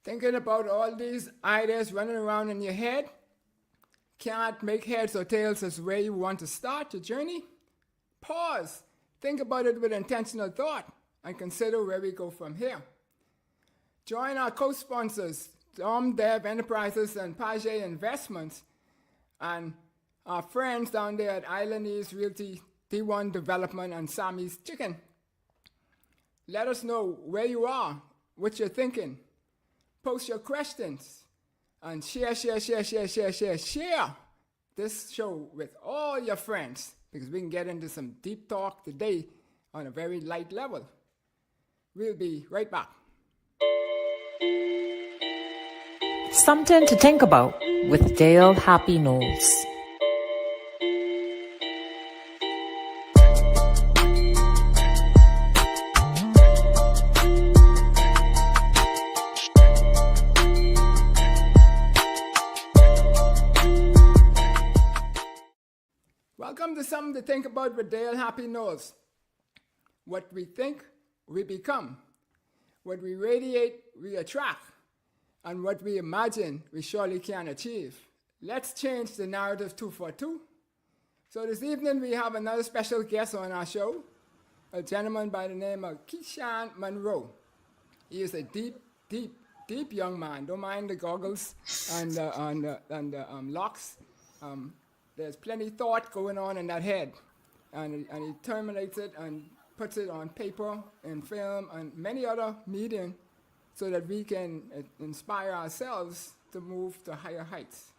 Thinking about all these ideas running around in your head? Can't make heads or tails as where you want to start your journey? Pause. Think about it with intentional thought and consider where we go from here. Join our co-sponsors, Dom Dev Enterprises and Page Investments, and our friends down there at Island East Realty, D1 Development, and Sammy's Chicken. Let us know where you are, what you're thinking. Post your questions and share this show with all your friends because we can get into some deep talk today on a very light level. We'll be right back. Something to think about with Dale Happy Knowles. Welcome to Something to Think About with Dale Happy Knowles. What we think, we become. What we radiate, we attract. And what we imagine, we surely can achieve. Let's change the narrative 2 for 2. So this evening we have another special guest on our show, a gentleman by the name of Keyshawn Monroe. He is a deep young man. Don't mind the goggles and the locks. There's plenty of thought going on in that head. And he terminates it and puts it on paper and film and many other medium so that we can inspire ourselves to move to higher heights.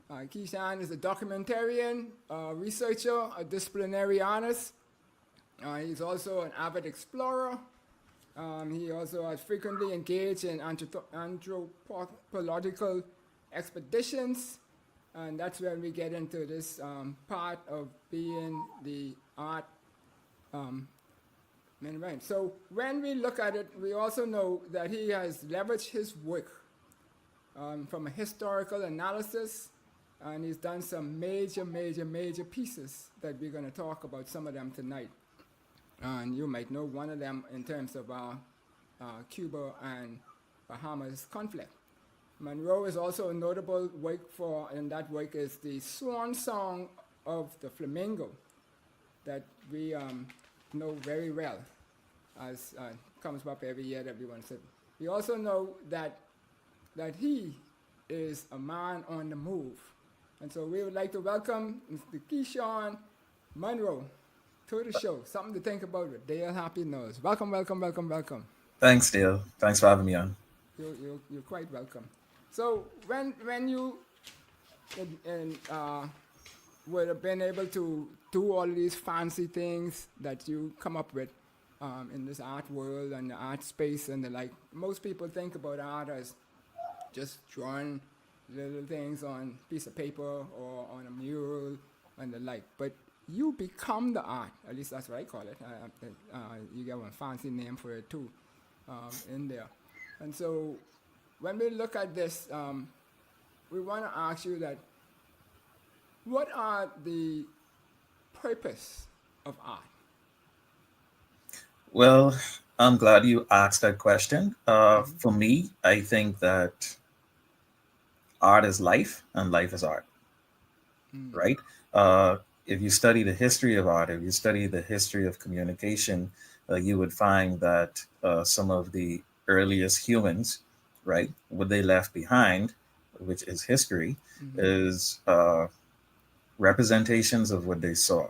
Keyshawn is a documentarian, researcher, a disciplinary artist. He's also an avid explorer. He also has frequently engaged in anthropological expeditions. And that's when we get into this part of being the art man. So when we look at it, we also know that he has leveraged his work from a historical analysis, and he's done some major pieces that we're going to talk about, some of them tonight. And you might know one of them in terms of Cuba and Bahamas conflict. Monroe is also a notable work and that work is the swan song of the flamingo that we know very well, as comes up every year that everyone said. We also know that he is a man on the move. And so we would like to welcome Mr. Keyshawn Monroe to the show. Something to think about with Dale Happy Knowles. Welcome. Thanks, Dale. Thanks for having me on. You're quite welcome. So when you would have been able to do all these fancy things that you come up with in this art world and the art space and the like, most people think about art as just drawing little things on a piece of paper or on a mural and the like. But you become the art, at least that's what I call it. You get one fancy name for it too in there. And so when we look at this, we want to ask you that what are the purpose of art? Well, I'm glad you asked that question. For me, I think that art is life and life is art, right? If you study the history of art, if you study the history of communication, you would find that some of the earliest humans, right, what they left behind, which is history, is representations of what they saw.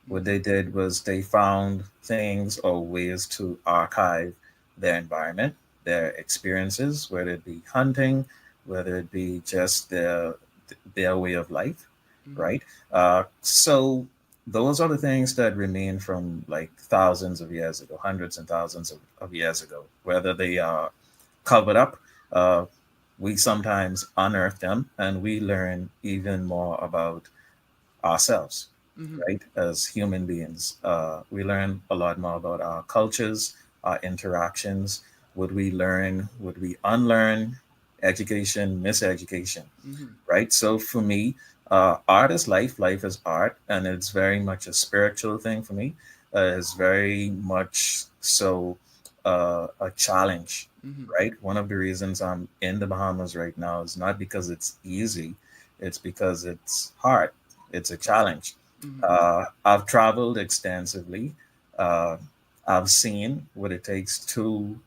What they did was they found things or ways to archive their environment, their experiences, whether it be hunting, whether it be just their way of life, right? So those are the things that remain from like thousands of years ago, hundreds and thousands of years ago. Whether they are covered up, we sometimes unearth them and we learn even more about ourselves, right? As human beings, we learn a lot more about our cultures, our interactions, what we learn, what we unlearn, education, miseducation, right? So for me, art is life, life is art, and it's very much a spiritual thing for me. It's very much so a challenge, Mm-hmm. right? One of the reasons I'm in the Bahamas right now is not because it's easy, it's because it's hard. It's a challenge. Mm-hmm. I've traveled extensively. Uh, I've seen what it takes to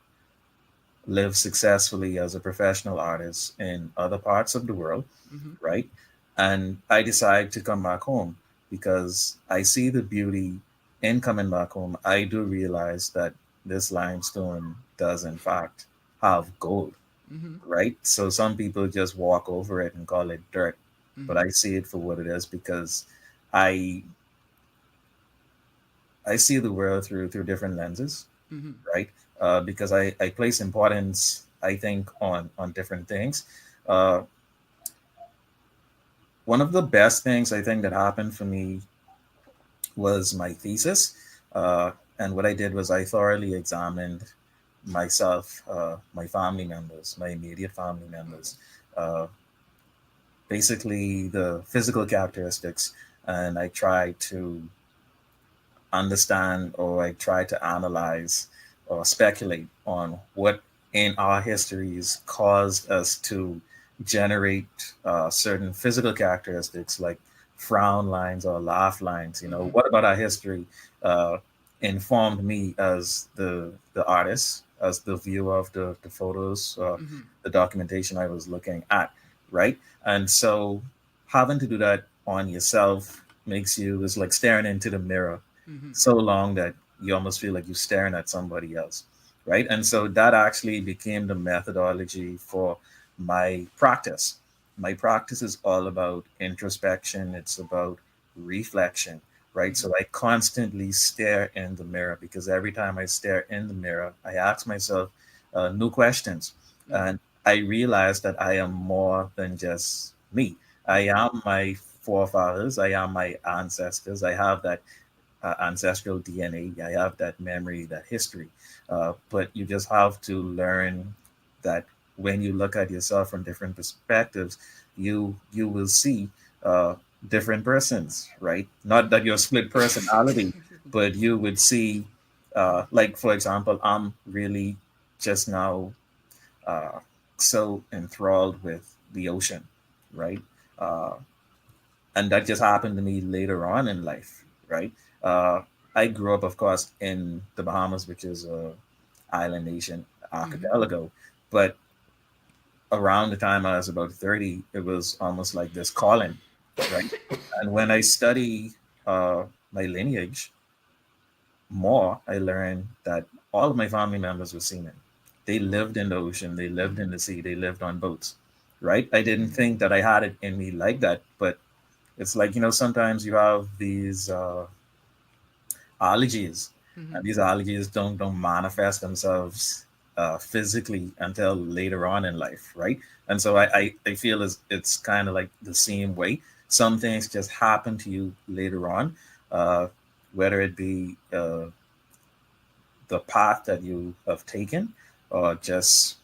live successfully as a professional artist in other parts of the world, Mm-hmm. right? And I decide to come back home because I see the beauty in coming back home. I do realize that this limestone does, in fact, have gold, Mm-hmm. right? So some people just walk over it and call it dirt, but Mm-hmm. I see it for what it is because I I see the world through different lenses, Mm-hmm. right? Because I place importance, I think, on different things. Uh, One of the best things I think that happened for me was my thesis. And what I did was I thoroughly examined myself, my family members, my immediate family members, uh, basically the physical characteristics, and I tried to understand, or I try to analyze or speculate on what in our histories caused us to generate certain physical characteristics like frown lines or laugh lines. You know, Mm-hmm. what about our history uh, informed me as the artist, as the viewer of the photos, Mm-hmm. the documentation I was looking at, right? And so having to do that on yourself makes you, it's like staring into the mirror Mm-hmm. so long that you almost feel like you're staring at somebody else, right? And so that actually became the methodology for my practice. My practice is all about introspection, it's about reflection, right? Mm-hmm. So I constantly stare in the mirror because every time I stare in the mirror, I ask myself new questions. Mm-hmm. And I realize that I am more than just me. I Mm-hmm. am my forefathers, I am my ancestors, I have that ancestral DNA. I have that memory, that history. But you just have to learn that when you look at yourself from different perspectives, you will see uh, different persons, right? Not that you're split personality, but you would see, like for example, I'm really just now uh, so enthralled with the ocean, right? Uh, and that just happened to me later on in life, right? Uh, I grew up, of course, in the Bahamas, which is a island nation, Mm-hmm. archipelago. But around the time I was about 30, it was almost like this calling, right? And when I study my lineage more, I learned that all of my family members were seamen. They lived in the ocean, they lived Mm-hmm. in the sea, they lived on boats, right? I didn't Mm-hmm. think that I had it in me like that, but it's like, sometimes you have these allergies, Mm-hmm. and these allergies don't manifest themselves physically until later on in life, right? And so I feel it's kind of like the same way. Some things just happen to you later on, uh, whether it be the path that you have taken, or just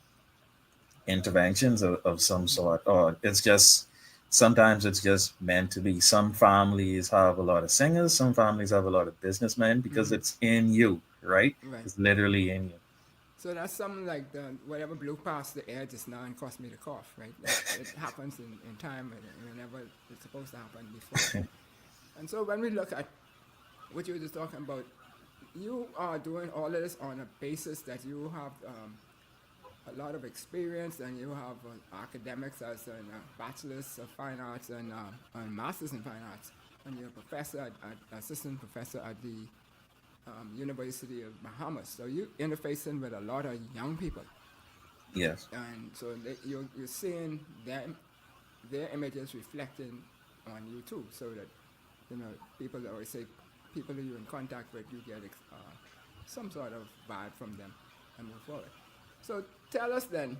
interventions of some sort, or it's just sometimes it's just meant to be. Some families have a lot of singers, some families have a lot of businessmen because Mm-hmm. it's in you, right? Right. It's literally in you. So that's something like the whatever blew past the air just now and caused me to cough, right? It happens in time and whenever it's supposed to happen before. And so when we look at what you were just talking about, you are doing all of this on a basis that you have a lot of experience and you have academics as a bachelor's of fine arts and master's in fine arts, and you're a professor, assistant professor at the University of Bahamas. So you're interfacing with a lot of young people, Yes. and so you're seeing them, their images reflecting on you too, so that people that always say people who you're in contact with, you get some sort of vibe from them and move forward. So tell us then,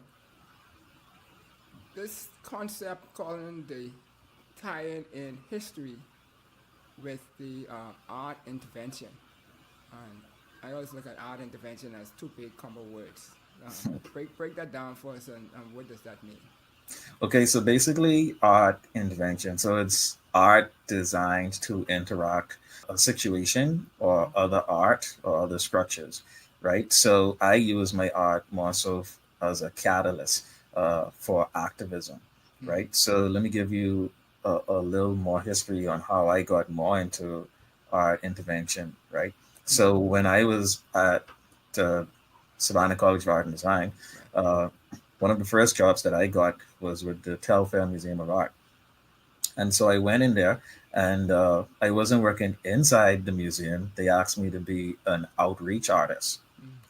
this concept calling the tying in history with the art intervention. And I always look at art intervention as two big combo words. Break that down for us, and what does that mean? Okay, so basically art intervention. So it's art designed to interact a situation or other art or other structures. right? So I use my art more so as a catalyst for activism, right? So let me give you a little more history on how I got more into art intervention, right? So when I was at the Savannah College of Art and Design, Right. uh, one of the first jobs that I got was with the Telfair Museum of Art. And so I went in there, and I wasn't working inside the museum. They asked me to be an outreach artist.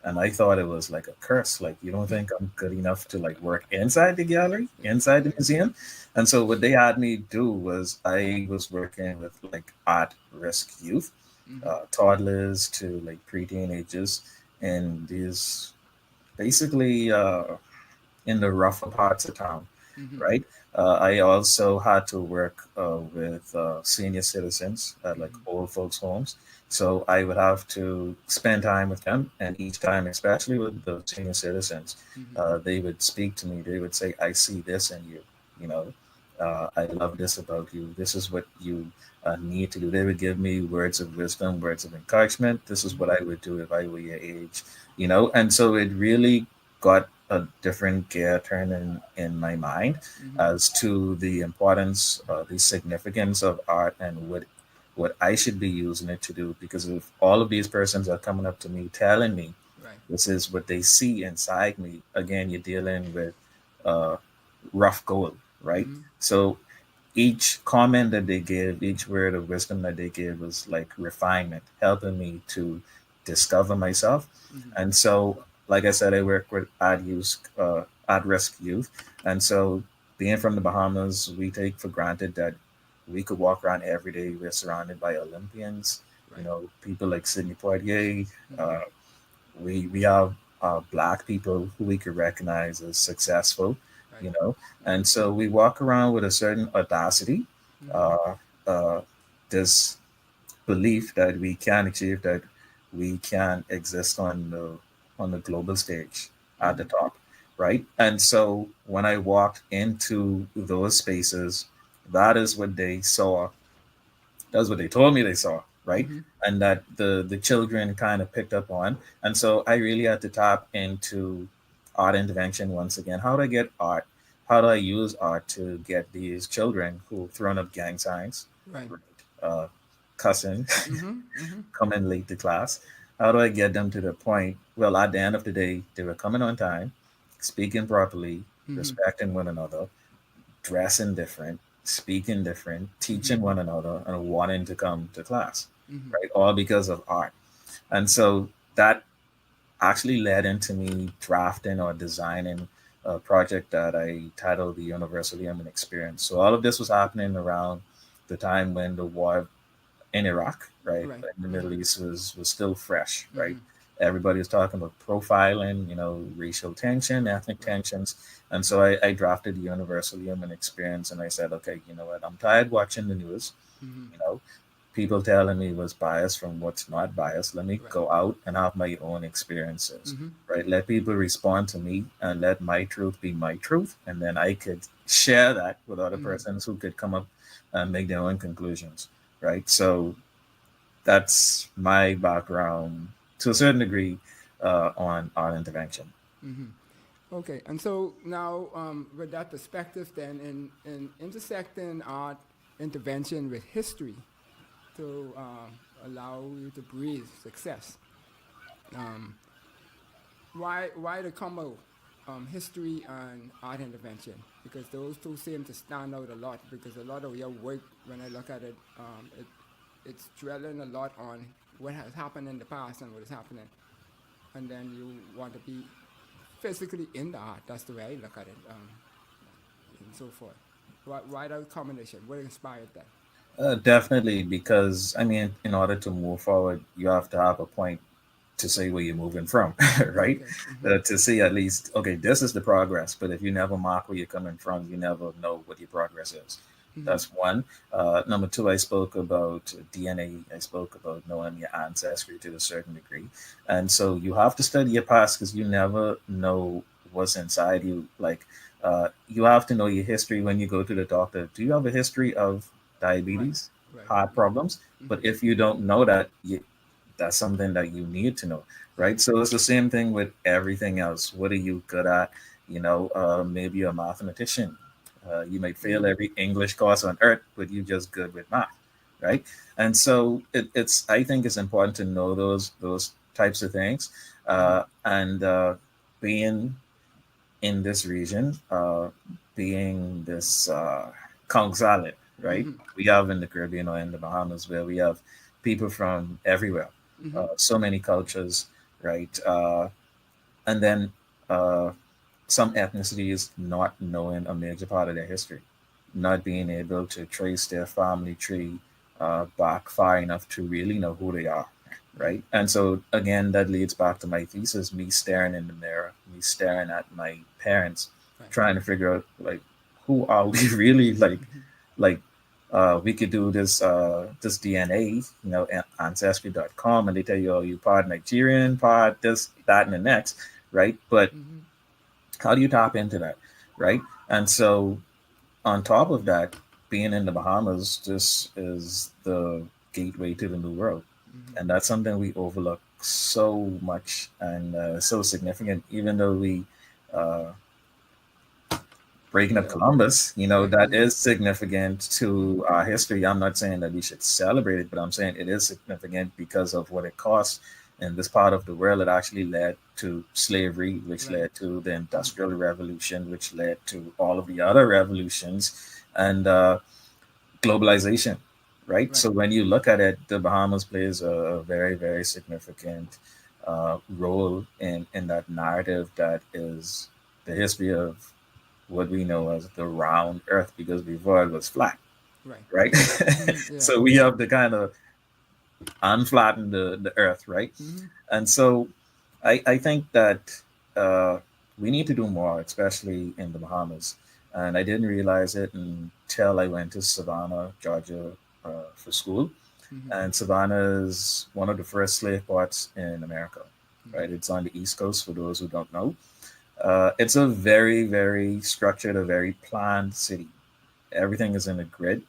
And I thought it was like a curse. Like, you don't think I'm good enough to like work inside the gallery, inside the museum? And so what they had me do was I was working with like at risk youth, toddlers to like pre-teenagers, and these basically in the rougher parts of town, right? I also had to work with senior citizens at like old folks' homes. So I would have to spend time with them, and each time, especially with the senior citizens, they would speak to me. They would say, "I see this in you. You know, I love this about you. This is what you need to do." They would give me words of wisdom, words of encouragement. This is what I would do if I were your age. And so it really got a different gear turning in my mind as to the importance, the significance of art, and what I should be using it to do. Because if all of these persons are coming up to me telling me Right. this is what they see inside me, again, you're dealing with uh, rough gold, right? So each comment that they give, each word of wisdom that they give was like refinement, helping me to discover myself. And so, like I said, I work with at risk youth. And so, being from the Bahamas, we take for granted that we could walk around every day. We're surrounded by Olympians, Right. people like Sidney Poitier. Uh, we have black people who we could recognize as successful, Right. you know, and so we walk around with a certain audacity, uh, uh, this belief that we can achieve, that we can exist on the global stage at the top, right? And so when I walked into those spaces, that is what they saw, that's what they told me they saw, right? And that the children kind of picked up on. And so I really had to tap into art intervention once again. How do I get art? How do I use art to get these children who've thrown up gang signs, Right. right? Cussing, coming late to class? How do I get them to the point? Well, at the end of the day, they were coming on time, speaking properly, respecting one another, dressing different, speaking different, teaching one another, and wanting to come to class, right? All because of art. And so that actually led into me drafting or designing a project that I titled the Universal Human Experience. So all of this was happening around the time when the war in Iraq, right, Right. in the Middle East was still fresh, right? Everybody was talking about profiling, racial tension, ethnic Right. tensions. And so I drafted the Universal Human Experience, and I said, okay, you know what? I'm tired watching the news, you know, people telling me what's biased from what's not biased. Let me Right. go out and have my own experiences, right? Let people respond to me and let my truth be my truth. And then I could share that with other persons who could come up and make their own conclusions, right? So that's my background to a certain degree on art intervention. Okay, and so now with that perspective, then in intersecting art intervention with history to allow you to breathe success, um, why the combo history and art intervention? Because those two seem to stand out a lot. Because a lot of your work, when I look at it, it's dwelling a lot on what has happened in the past and what is happening, and then you want to be physically in the art. That's the way I look at it, and so forth. Why that combination? What inspired that? Definitely, because I mean, in order to move forward, you have to have a point to say where you're moving from, right? Okay. To see at least, okay, this is the progress. But if you never mark where you're coming from, you never know what your progress is. That's one. Number two, I spoke about DNA. I spoke about knowing your ancestry to a certain degree. And so you have to study your past because you never know what's inside you. Like, you have to know your history when you go to the doctor. Do you have a history of Right. diabetes, Right. heart problems? But if you don't know that, that's something that you need to know, right? So it's the same thing with everything else. What are you good at? Maybe you're a mathematician. You might fail every English course on earth, but you're just good with math, right? And so I think it's important to know those types of things, and being in this region, being this Conch Island, right? We have in the Caribbean or in the Bahamas where we have people from everywhere, so many cultures, right? And then some ethnicities not knowing a major part of their history, not being able to trace their family tree back far enough to really know who they are, right? And so again, that leads back to my thesis: me staring in the mirror, me staring at my parents, Right. trying to figure out like who are we really, like we could do this DNA, ancestry.com, and they tell you, oh, you part Nigerian, part this, that, and the next, right? But how do you tap into that, right? And so on top of that, being in the Bahamas just is the gateway to the new world, and that's something we overlook so much, and so significant. Even though we uh, breaking up Yeah. Columbus, Right. that Yeah. is significant to our history. I'm not saying that we should celebrate it, but I'm saying it is significant because of what it costs in this part of the world. It actually led to slavery, which Right. led to the Industrial Revolution, which led to all of the other revolutions, and globalization, right? Right. So when you look at it, the Bahamas plays a very, very significant role in that narrative that is the history of what we know as the round Earth, because before it was flat, Right. right? Yeah. So we have to kind of unflatten the Earth, right? And so I think that we need to do more, especially in the Bahamas. And I didn't realize it until I went to Savannah, Georgia, for school. And Savannah is one of the first slave ports in America, right? It's on the East Coast, for those who don't know. It's a very, very structured, a very planned city. Everything is in a grid.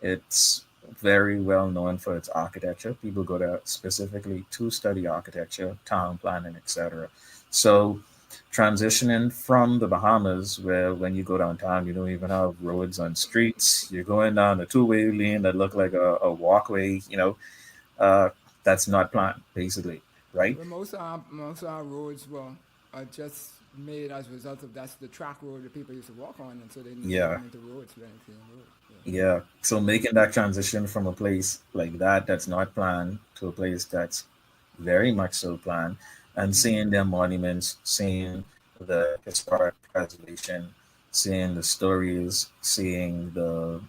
It's very well known for its architecture. People go there specifically to study architecture, town planning, etc. So, transitioning from the Bahamas, where when you go downtown, you don't even have roads on streets. You're going down a two-way lane that look like a walkway. Uh, that's not planned, basically, right? Well, most of our roads are just made as a result of that's the track road that people used to walk on, and so they need to turn Yeah. them into roads, very clean road. Yeah. Yeah. So making that transition from a place like that that's not planned to a place that's very much so planned, and seeing their monuments, seeing the historic preservation, seeing the stories, seeing the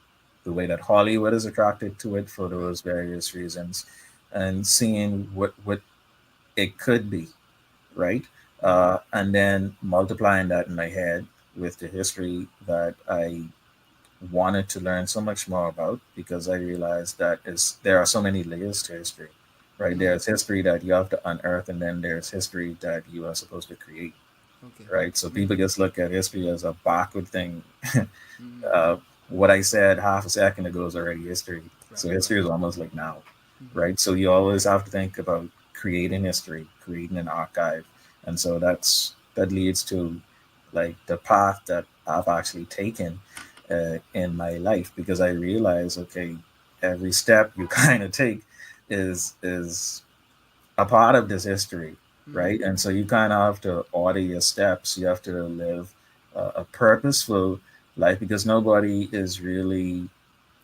way that Hollywood is attracted to it for Right. those various reasons, and seeing what it could be, right? And then multiplying that in my head with the history that I wanted to learn so much more about, because I realized that there are so many layers to history, right? There's history that you have to unearth, and then there's history that you are supposed to create, Okay. right? So people just look at history as a backward thing. uh, what I said half a second ago is already history. Right. So Right. history is almost like now, right? So you always have to think about creating history, creating an archive, and so that leads to like the path that I've actually taken in my life, because I realize, okay, every step you kind of take is a part of this history, right? And so you kind of have to order your steps. You have to live a purposeful life, because nobody is really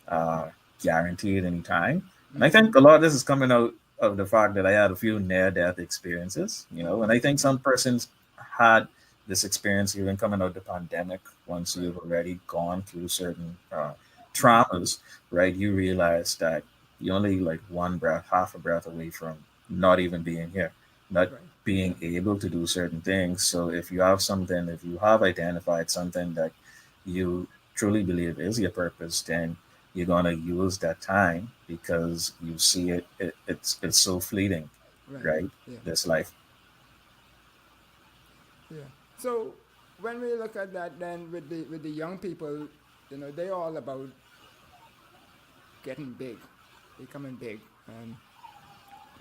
uh, guaranteed any time. And I think a lot of this is coming out of the fact that I had a few near-death experiences, Oh. and I think Okay. some persons had this experience even coming out of the pandemic. Once Right. you've already gone through certain traumas, right, you realize that you're only like one breath, half a breath away from not even being here, not Right. Yeah. being able to do certain things. So if you have something, if you have identified something that you truly believe is your purpose, then you're gonna use that time, because you see it's so fleeting, Right. right? Yeah. This life. Yeah. So when we look at that, then with the young people, they're all about getting big, becoming big, and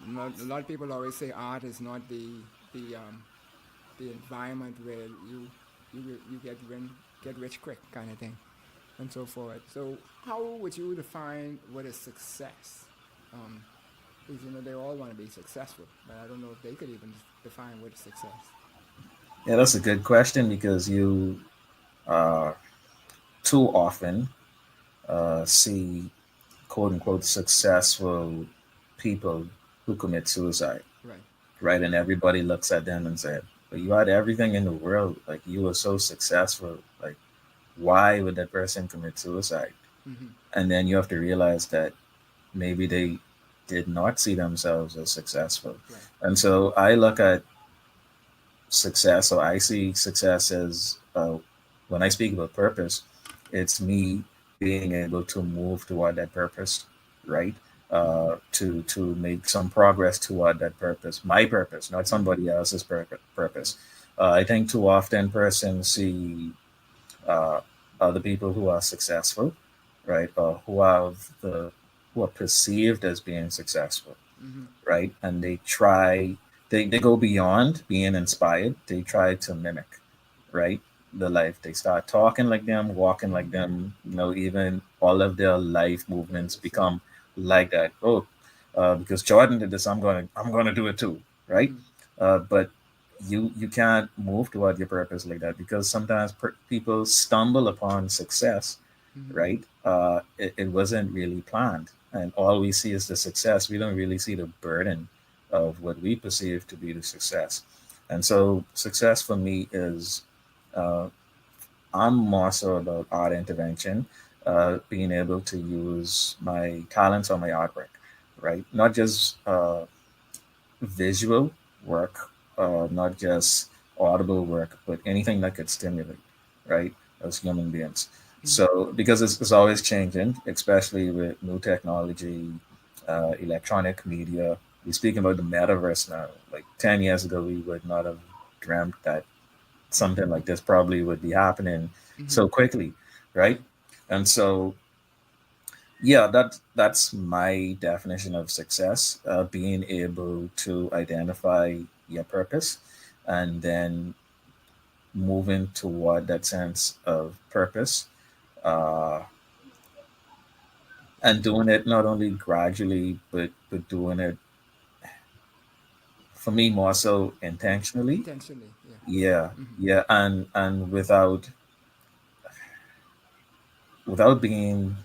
a lot of people always say art is not the environment where you get rich quick kind of thing, and so forth. So how would you define what is success? Because they all want to be successful, but I don't know if they could even define what is success. Yeah, that's a good question because you too often see quote unquote successful people who commit suicide, Right. right? And everybody looks at them and said, "But you had everything in the world. Like you were so successful. Like why would that person commit suicide?" Mm-hmm. And then you have to realize that maybe they did not see themselves as successful. Right. And so I look at success. So I see success as when I speak about purpose, it's me being able to move toward that purpose, right? To make some progress toward that purpose, my purpose, not somebody else's purpose. I think too often persons see other people who are successful, right, or who are perceived as being successful, Mm-hmm. right, and they go beyond being inspired. They try to mimic, right, the life. They start talking like them, walking like them. Even all of their life movements become like that. Oh, because Jordan did this, I'm gonna do it too, right? Mm-hmm. But you can't move toward your purpose like that because sometimes people stumble upon success, Mm-hmm. right? It wasn't really planned, and all we see is the success. We don't really see the burden of what we perceive to be the success. And so, success for me is uh, I'm more so about art intervention, being able to use my talents on my artwork, right? Not just visual work, not just audible work, but anything that could stimulate, right, as human beings. Mm-hmm. So, because it's always changing, especially with new technology, electronic media. We're speaking about the metaverse now. Like 10 years ago, we would not have dreamt that something like this probably would be happening Mm-hmm. so quickly, right? And so, yeah, that's my definition of success: being able to identify your purpose, and then moving toward that sense of purpose, uh, and doing it not only gradually, but doing it for me more so intentionally. Intentionally, yeah. Yeah, Mm-hmm. yeah, and without being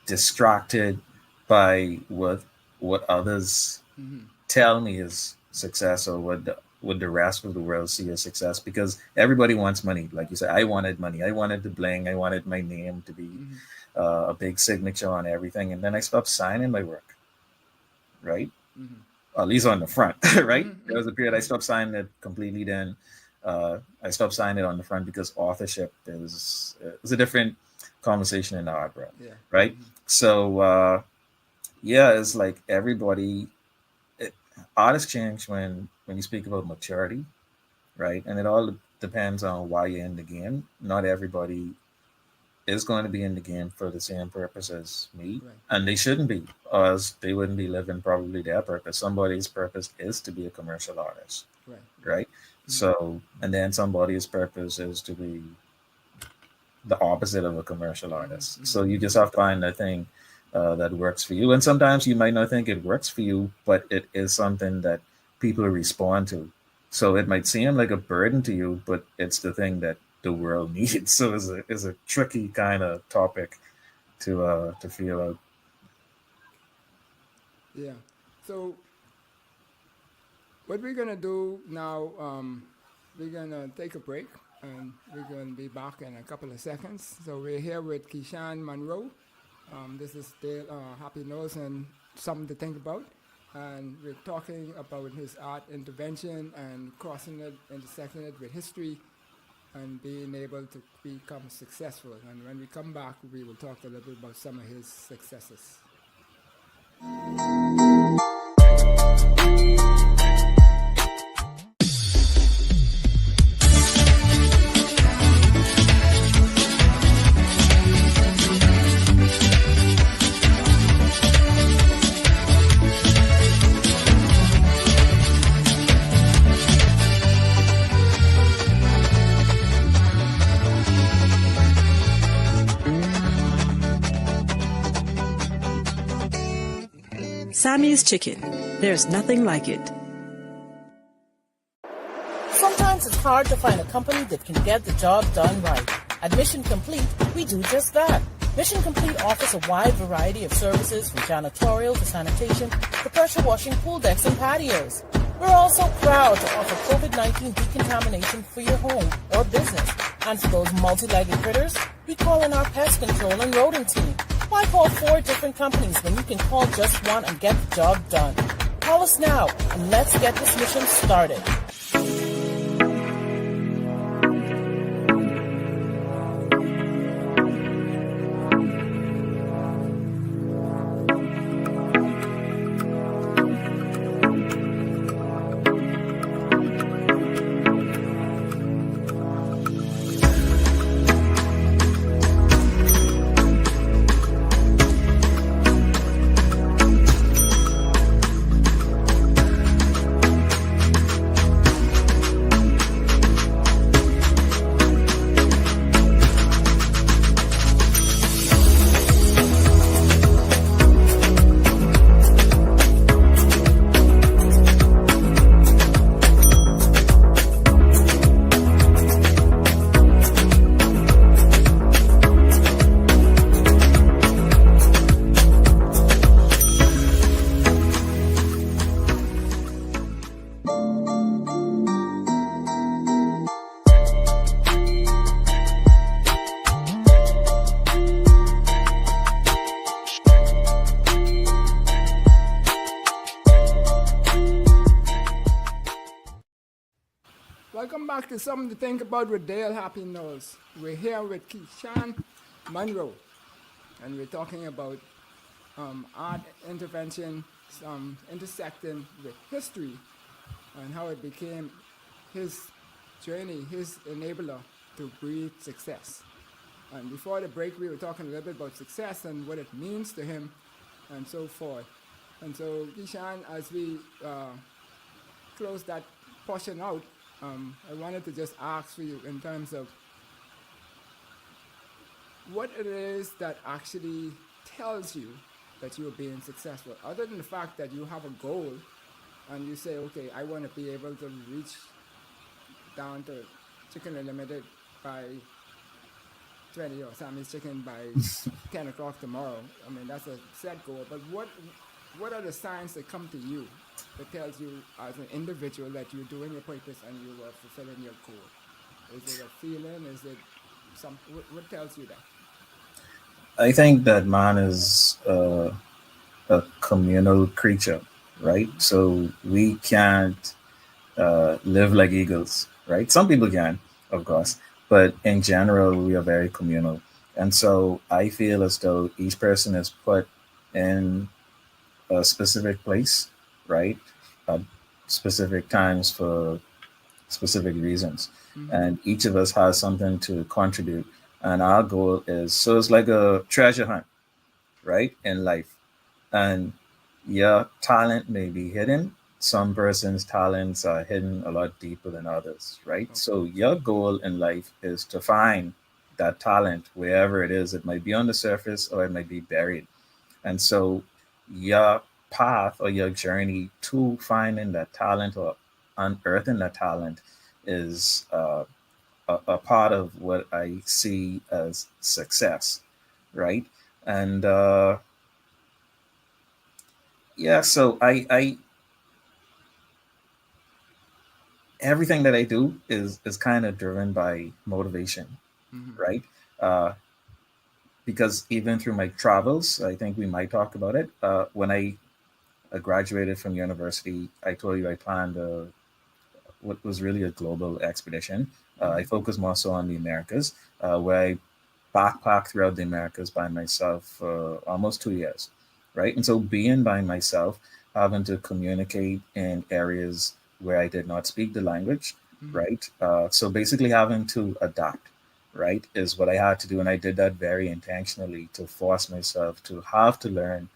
distracted by what others Mm-hmm. tell me is success, or what the rest of the world see as success, because everybody wants money. Like you said, I wanted money. I wanted the bling. I wanted my name to be Mm-hmm. a big signature on everything, and then I stopped signing my work, right? Mm-hmm. At least on the front, right? There was a period I Mm-hmm. stopped signing it completely. Then I stopped signing it on the front because authorship is a different conversation in the art world, Yeah. right? Mm-hmm. So yeah, it's like everybody. It, Artists change when you speak about maturity, right? And it all depends on why you're in the game. Not everybody is going to be in the game for the same purpose as me, Right. and they shouldn't be, or else they wouldn't be living probably their purpose. Somebody's purpose is to be a commercial artist, Right. Right. right? Mm-hmm. So, and then somebody's purpose is to be the opposite of a commercial artist. Mm-hmm. So you just have to find the thing that works for you. And sometimes you might not think it works for you, but it is something that people respond to. So it might seem like a burden to you, but it's the thing that the world needs. So it's a tricky kind of topic to feel out. Yeah. So what we're gonna do now, we're gonna take a break, and we're gonna be back in a couple of seconds. So we're here with Keyshawn Monroe. This is Dale Happy Knowles and something to think about. And we're talking about his art intervention and crossing it, intersecting it with history, and being able to become successful. And when we come back, we will talk a little bit about some of his successes. Sammy's Chicken. There's nothing like it. Sometimes it's hard to find a company that can get the job done right. At Mission Complete, we do just that. Mission Complete offers a wide variety of services from janitorial to sanitation to pressure washing pool decks and patios. We're also proud to offer COVID-19 decontamination for your home or business. And for those multi-legged critters, we call in our pest control and rodent team. Why call 4 different companies when you can call just one and get the job done? Call us now and let's get this mission started. Welcome back to Something to Think About with Dale Happy Knowles. We're here with Keishan Monroe, and we're talking about art intervention, intersecting with history, and how it became his journey, his enabler to breed success. And before the break, we were talking a little bit about success and what it means to him, and so forth. And so, Keishan, as we close that portion out, I wanted to just ask you in terms of what it is that actually tells you that you're being successful, other than the fact that you have a goal and you say, okay, I want to be able to reach down to Chicken Unlimited by 20 or Sammy's Chicken by 10 o'clock tomorrow. I mean, that's a set goal, but what are the signs that come to you that tells you as an individual that you're doing your purpose and you are fulfilling your goal? Is it a feeling? Is it some? What tells you that? I think that man is a communal creature, right? So we can't live like eagles, right? Some people can, of course, but in general, we are very communal. And so I feel as though each person is put in a specific place, right? At specific times for specific reasons. Mm-hmm. And each of us has something to contribute. And our goal is, so it's like a treasure hunt, right? In life. And your talent may be hidden. Some person's talents are hidden a lot deeper than others, right? Okay. So your goal in life is to find that talent wherever it is. It might be on the surface or it might be buried. And so your path or your journey to finding that talent or unearthing that talent is a part of what I see as success, right? And so I everything that I do is kind of driven by motivation, mm-hmm. right? Because even through my travels, I think we might talk about it. When I graduated from university, I told you I planned what was really a global expedition. I focused more so on the Americas, where I backpacked throughout the Americas by myself for almost 2 years, right? And so being by myself, having to communicate in areas where I did not speak the language, mm-hmm. right? So basically having to adapt, right, is what I had to do. And I did that very intentionally to force myself to have to learn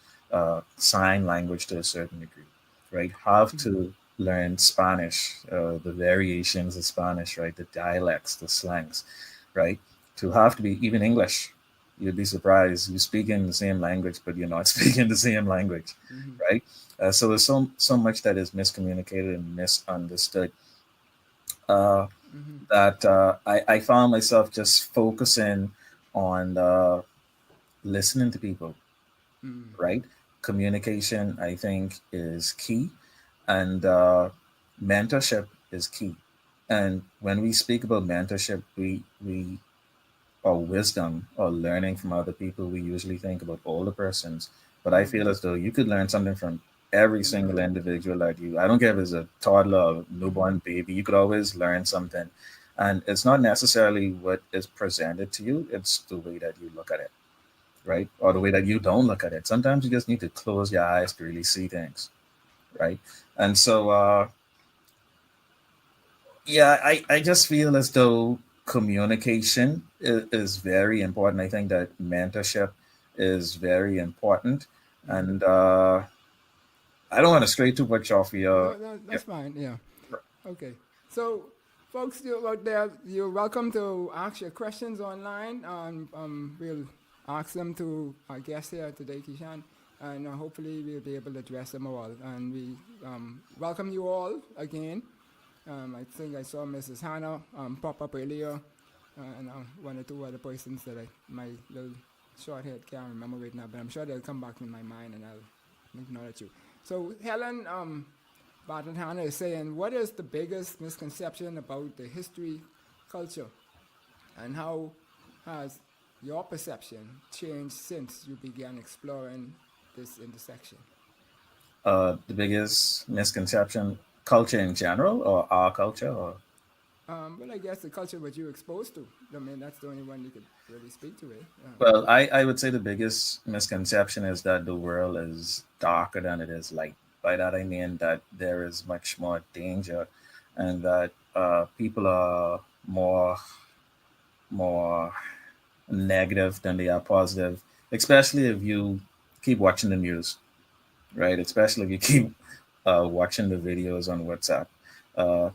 sign language to a certain degree, right? Have mm-hmm. to learn Spanish, the variations of Spanish, right? The dialects, the slangs, right? To have to be even English, you'd be surprised. You speak in the same language, but you're not speaking the same language, right? So there's so much that is miscommunicated and misunderstood. Uh, that I found myself just focusing on listening to people, right? Communication, I think, is key, and mentorship is key. And when we speak about mentorship, we or wisdom or learning from other people, we usually think about older persons. But I feel as though you could learn something from every single individual that you, I don't care if it's a toddler or newborn baby, you could always learn something. And it's not necessarily what is presented to you, it's the way that you look at it, right? Or the way that you don't look at it. Sometimes you just need to close your eyes to really see things, right? And so, yeah, I just feel as though communication is very important. I think that mentorship is very important. And I don't want to stray too much off your. No, Yeah. that's fine. Yeah. Okay. So, folks you out there, you're welcome to ask your questions online. We'll ask them to our guest here today, Kishan, and hopefully we'll be able to address them all. And we welcome you all again. I think I saw Mrs. Hannah pop up earlier, and one or two other persons that my little short head can't remember right now, but I'm sure they'll come back in my mind and I'll acknowledge you. So Helen Barton Hannah is saying, what is the biggest misconception about the history culture, and how has your perception changed since you began exploring this intersection? The biggest misconception, culture in general, or our culture, or Well, I guess the culture that you're exposed to. I mean, that's the only one you could really speak to it. well, I would say the biggest misconception is that the world is darker than it is light. By that I mean that there is much more danger, and that people are more negative than they are positive. Especially if you keep watching the news, right? Especially if you keep watching the videos on WhatsApp. Uh,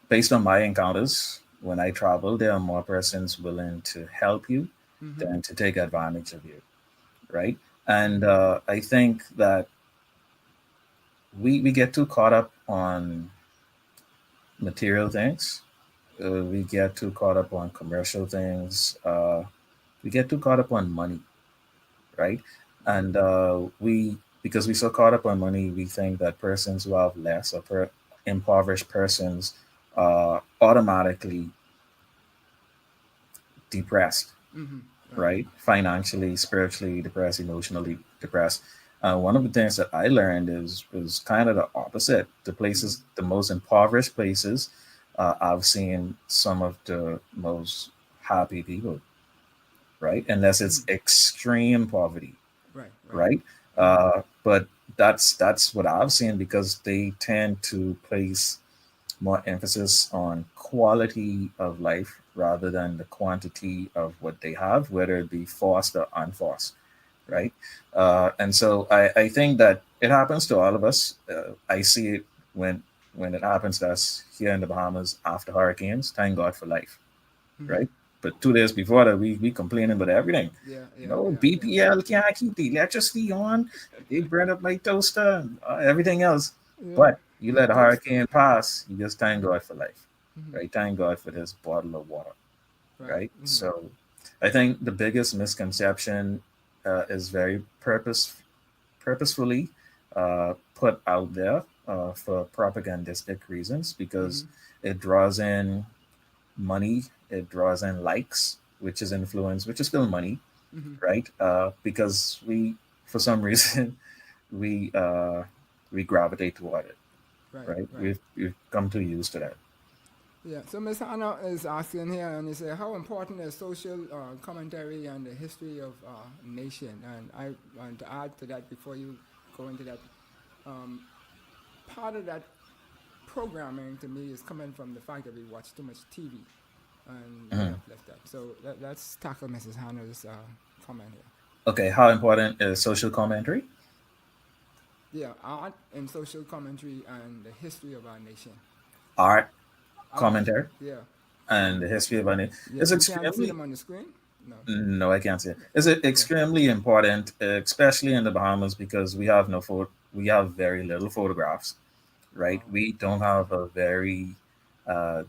Based on my encounters, when I travel, there are more persons willing to help you than to take advantage of you, right? And I think that we get too caught up on material things. We get too caught up on commercial things. We get too caught up on money, right? And because we so caught up on money, we think that persons who have less or impoverished persons are automatically depressed, right? Financially, spiritually depressed, emotionally depressed. One of the things that I learned is kind of the opposite. The most impoverished places, I've seen some of the most happy people, right? Unless it's extreme poverty, Right. right? But that's what I've seen, because they tend to place more emphasis on quality of life rather than the quantity of what they have, whether it be forced or unforced, right? And so I think that it happens to all of us. I see it when it happens to us here in the Bahamas after hurricanes. Thank God for life, right? But 2 days before that, we complaining about everything. BPL can't keep the electricity on. They burn up my toaster and everything else. But you let a hurricane pass, you just thank God for life, right? Thank God for this bottle of water, right? So I think the biggest misconception is very purposefully put out there for propagandistic reasons, because it draws in money, it draws in likes, which is influence, which is still money, right? Because for some reason, we gravitate toward it, right? We've come too used to that. Yeah. So Ms. Hannah is asking here, and they say, how important is social commentary on the history of our nation? And I want to add to that before you go into that. Part of that programming to me is coming from the fact that we watch too much TV and we have left that. So let's tackle Mrs. Hannah's comment here. Okay, how important is social commentary? Yeah, art and social commentary and the history of our nation. Art, commentary, Yeah. and the history of our nation. Yeah, It's you can't see extremely them on the screen? No. No, I can't say it. It's extremely important, especially in the Bahamas, because we have we have very little photographs, right? Wow. We don't have a very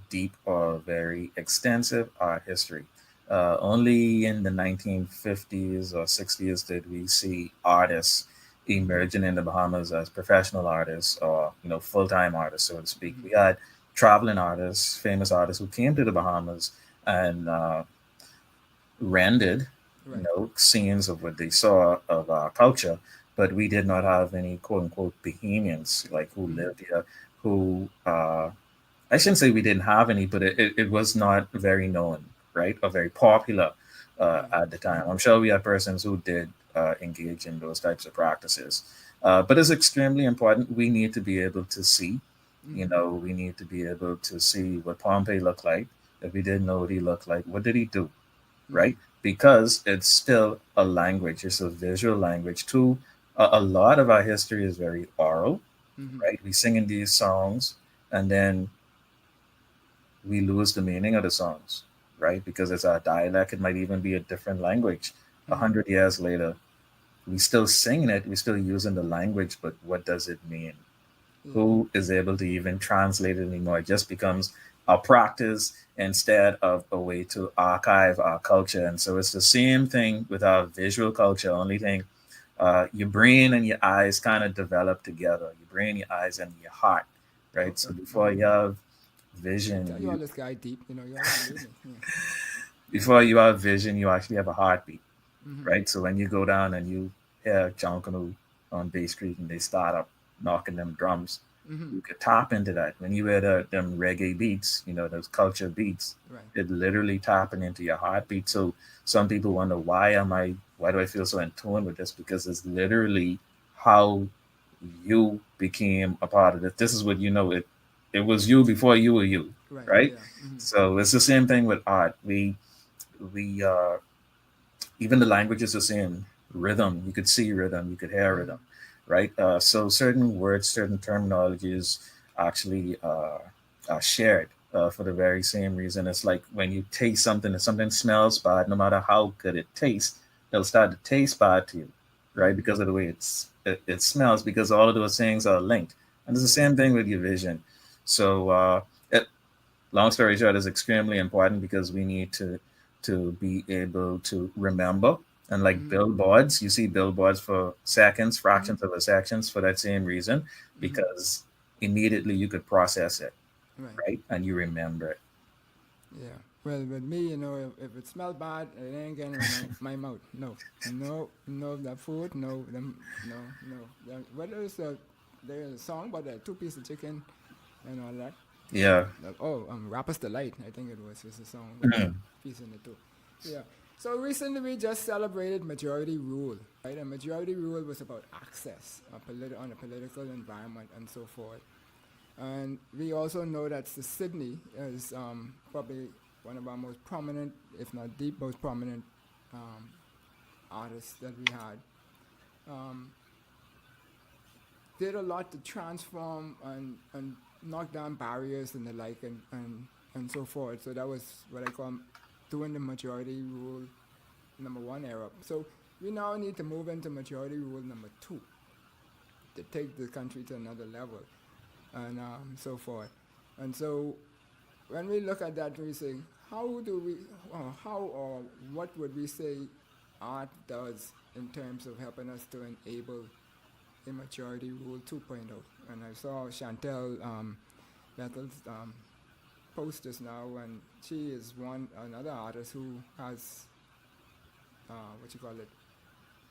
deep or very extensive art history. Only in the 1950s or 60s did we see artists emerging in the Bahamas as professional artists or full-time artists, so to speak. We had traveling artists, famous artists who came to the Bahamas and rendered, Right. scenes of what they saw of our culture, but we did not have any quote unquote Bahamians like who lived here, who I shouldn't say we didn't have any, but it was not very known, right, or very popular Right. at the time. I'm sure we had persons who did engage in those types of practices, but it's extremely important. We need to be able to see, we need to be able to see what Pompey looked like. If we didn't know what he looked like, what did he do? Right? Because it's still a language, it's a visual language too. A lot of our history is very oral, right? We sing in these songs and then we lose the meaning of the songs, right? Because it's our dialect, it might even be a different language. 100 years later, we still sing it, we still using the language, but what does it mean? Who is able to even translate it anymore? It just becomes a practice instead of a way to archive our culture. And so it's the same thing with our visual culture. Only thing, your brain and your eyes kind of develop together. Your brain, your eyes, and your heart, right? So Okay. before you have I tell vision, you all this guy deep. You all don't believe me. before you have vision, you actually have a heartbeat, right? So when you go down and you hear John Canoe on Bay Street and they start up knocking them drums, you could tap into that. When you hear them reggae beats, those culture beats, Right. it literally tapping into your heartbeat. So some people wonder, why do I feel so in tune with this? Because it's literally how you became a part of it. This is what it was you before you were you, Right. right? Yeah. So it's the same thing with art. We even the language is the same. Rhythm, you could see rhythm, you could hear rhythm, right? So certain words, certain terminologies actually are shared for the very same reason. It's like when you taste something, if something smells bad, no matter how good it tastes, it'll start to taste bad to you, right? Because of the way it smells, because all of those things are linked. And it's the same thing with your vision. So long story short, is extremely important because we need to be able to remember. And like billboards, you see billboards for seconds, fractions of a seconds for that same reason, because immediately you could process it, Right. right? And you remember it. Yeah. Well, with me, if it smells bad, it ain't getting in my mouth. No. No, that food, no, no. What is there's a song about the 2 piece of chicken and all that. Yeah. Rapper's Delight, I think it was a song with a piece in it too. Yeah. So recently we just celebrated majority rule, right? And majority rule was about access on a political environment and so forth. And we also know that the Sydney is probably one of our most prominent, if not the most prominent artists that we had. Did a lot to transform and knock down barriers and the like and so forth. So that was what I call doing the majority rule number 1 era. So we now need to move into majority rule number 2 to take the country to another level and so forth. And so when we look at that, we say, how do we, how or what would we say art does in terms of helping us to enable a majority rule 2.0? And I saw Chantel Bethel's post just now, and she is another artist who has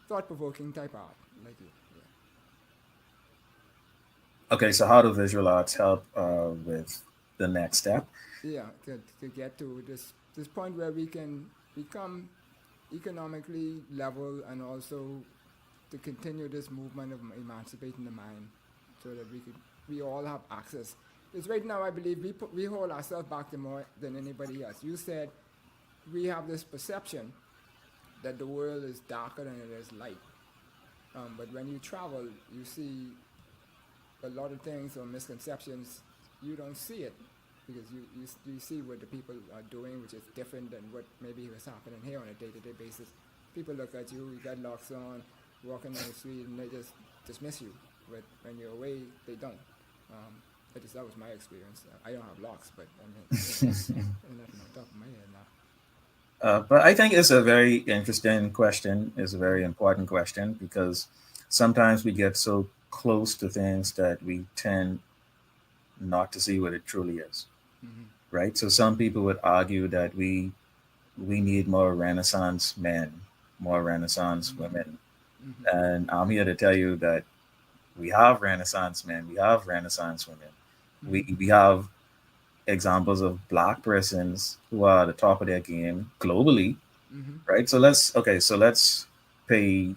thought-provoking type art like you. Okay, so how do visual arts help with the next step? Yeah, to get to this point where we can become economically level and also to continue this movement of emancipating the mind so that we all have access. Because right now I believe we hold ourselves back more than anybody else. You said we have this perception that the world is darker than it is light. But when you travel, you see a lot of things or misconceptions, you don't see it. because you see what the people are doing, which is different than what maybe was happening here on a day-to-day basis. People look at you, you got locks on, walking down the street, and they just dismiss you. But when you're away, they don't. At least that was my experience. I don't have locks, but I mean, nothing on top of my head now. But I think it's a very interesting question. It's a very important question because sometimes we get so close to things that we tend not to see what it truly is, right? So some people would argue that we need more Renaissance men, more Renaissance women, and I'm here to tell you that we have Renaissance men, we have Renaissance women, we have examples of Black persons who are at the top of their game globally, right? So let's pay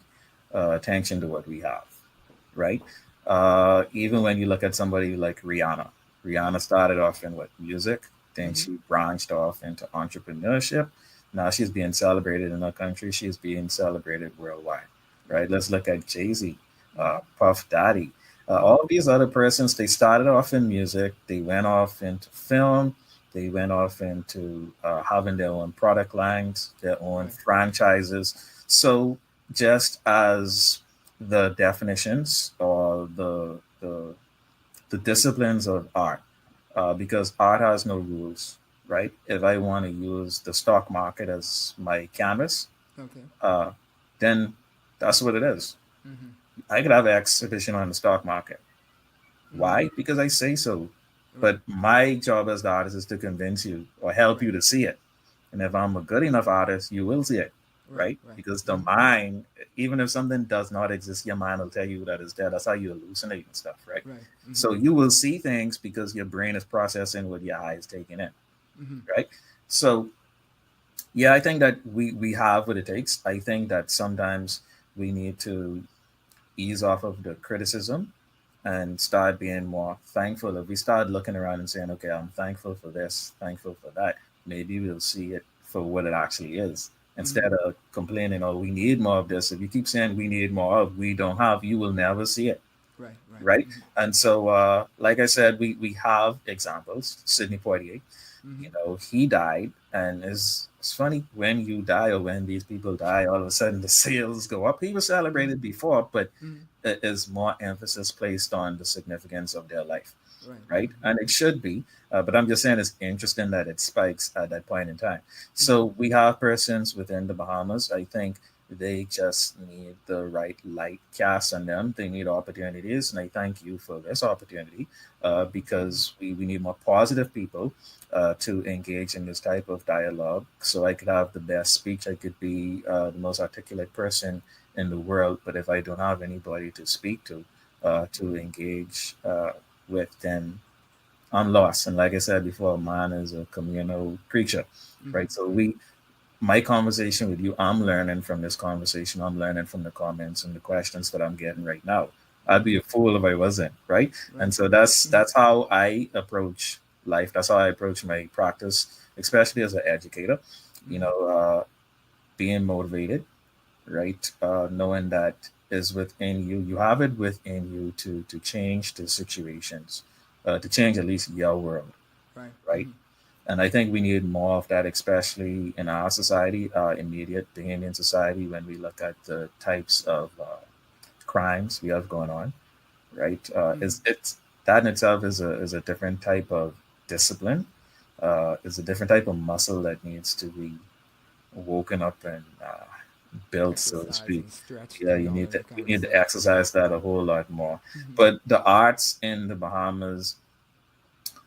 attention to what we have, right? Even when you look at somebody like Rihanna started off in music, then she branched off into entrepreneurship. Now she's being celebrated in our country. She's being celebrated worldwide, right? Let's look at Jay-Z, Puff Daddy. All these other persons, they started off in music. They went off into film. They went off into having their own product lines, their own franchises. So just as the definitions or the disciplines of art, because art has no rules, right? If I want to use the stock market as my canvas, then that's what it is. I could have an exhibition on the stock market. Why? Because I say so. But my job as the artist is to convince you or help you to see it. And if I'm a good enough artist, you will see it, right? Because the mind, even if something does not exist, your mind will tell you that it's there. That's how you hallucinate and stuff, right? So you will see things because your brain is processing what your eye is taking in, right? So, yeah, I think that we have what it takes. I think that sometimes we need to ease off of the criticism and start being more thankful. If we start looking around and saying, okay, I'm thankful for this, thankful for that, maybe we'll see it for what it actually is. Instead of complaining, oh, we need more of this. If you keep saying we need more of, we don't have, you will never see it. Right. And so, like I said, we have examples. Sidney Poitier, he died, and it's funny when you die or when these people die, all of a sudden the sales go up. He was celebrated before, but it is more emphasis placed on the significance of their life, right? And it should be, but I'm just saying it's interesting that it spikes at that point in time. So we have persons within the Bahamas. I think they just need the right light cast on them. They need opportunities, and I thank you for this opportunity because we need more positive people to engage in this type of dialogue. So I could have the best speech, I could be the most articulate person in the world, but if I don't have anybody to speak to engage with, then I'm lost. And like I said before, man is a communal creature, right? So my conversation with you, I'm learning from this conversation. I'm learning from the comments and the questions that I'm getting right now. I'd be a fool if I wasn't, right? And so that's how I approach life. That's how I approach my practice, especially as an educator. Being motivated, right? Knowing that is within you. You have it within you to change the situations, to change at least your world, right? And I think we need more of that, especially in our society, immediate Bahamian society, when we look at the types of crimes we have going on, right? It's that in itself is a different type of discipline. It's a different type of muscle that needs to be woken up and built, so to speak. Yeah, you need to exercise that a whole lot more. But the arts in the Bahamas,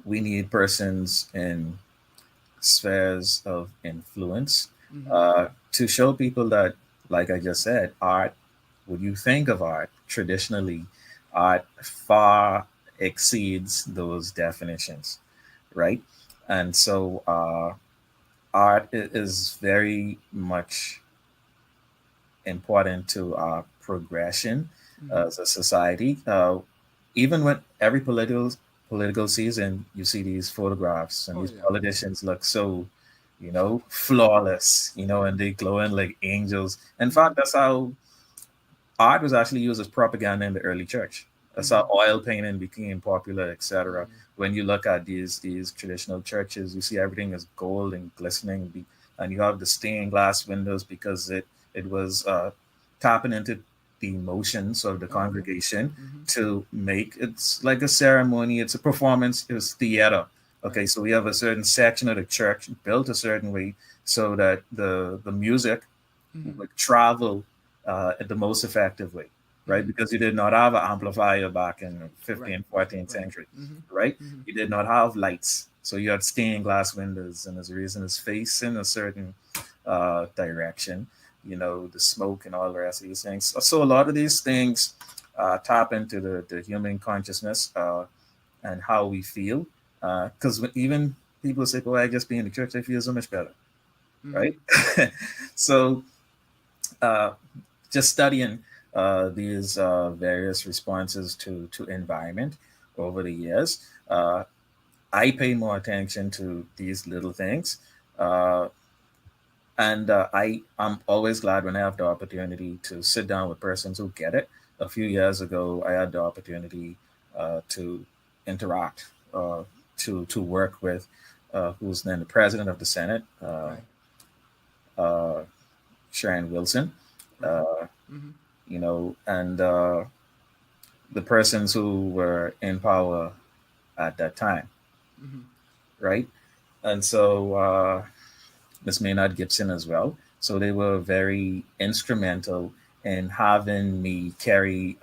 we need persons in spheres of influence to show people that, like I just said, art, when you think of art traditionally, art far exceeds those definitions, right? And so art is very much important to our progression as a society. Even when every political season, you see these photographs and these politicians look so, flawless, and they glowing like angels. In fact, that's how art was actually used as propaganda in the early church. That's how oil painting became popular, etc. When you look at these traditional churches, you see everything is gold and glistening, and you have the stained glass windows because it was tapping into the emotions of the congregation to make it's like a ceremony, it's a performance, it's theater. Okay, so we have a certain section of the church built a certain way so that the music would travel at the most effective way, right? Because you did not have an amplifier back in the 15th, 14th century, right? You did not have lights. So you had stained glass windows, and as a reason it's facing a certain direction, the smoke and all the rest of these things. So a lot of these things tap into the human consciousness and how we feel. Because even people say, "Oh, I just be in the church, I feel so much better," right? So just studying these various responses to environment over the years, I pay more attention to these little things. And I'm always glad when I have the opportunity to sit down with persons who get it. A few years ago, I had the opportunity to interact, to work with who's then the president of the Senate, Sharon Wilson, and the persons who were in power at that time, right? And so Miss Maynard Gibson as well. So they were very instrumental in having me carry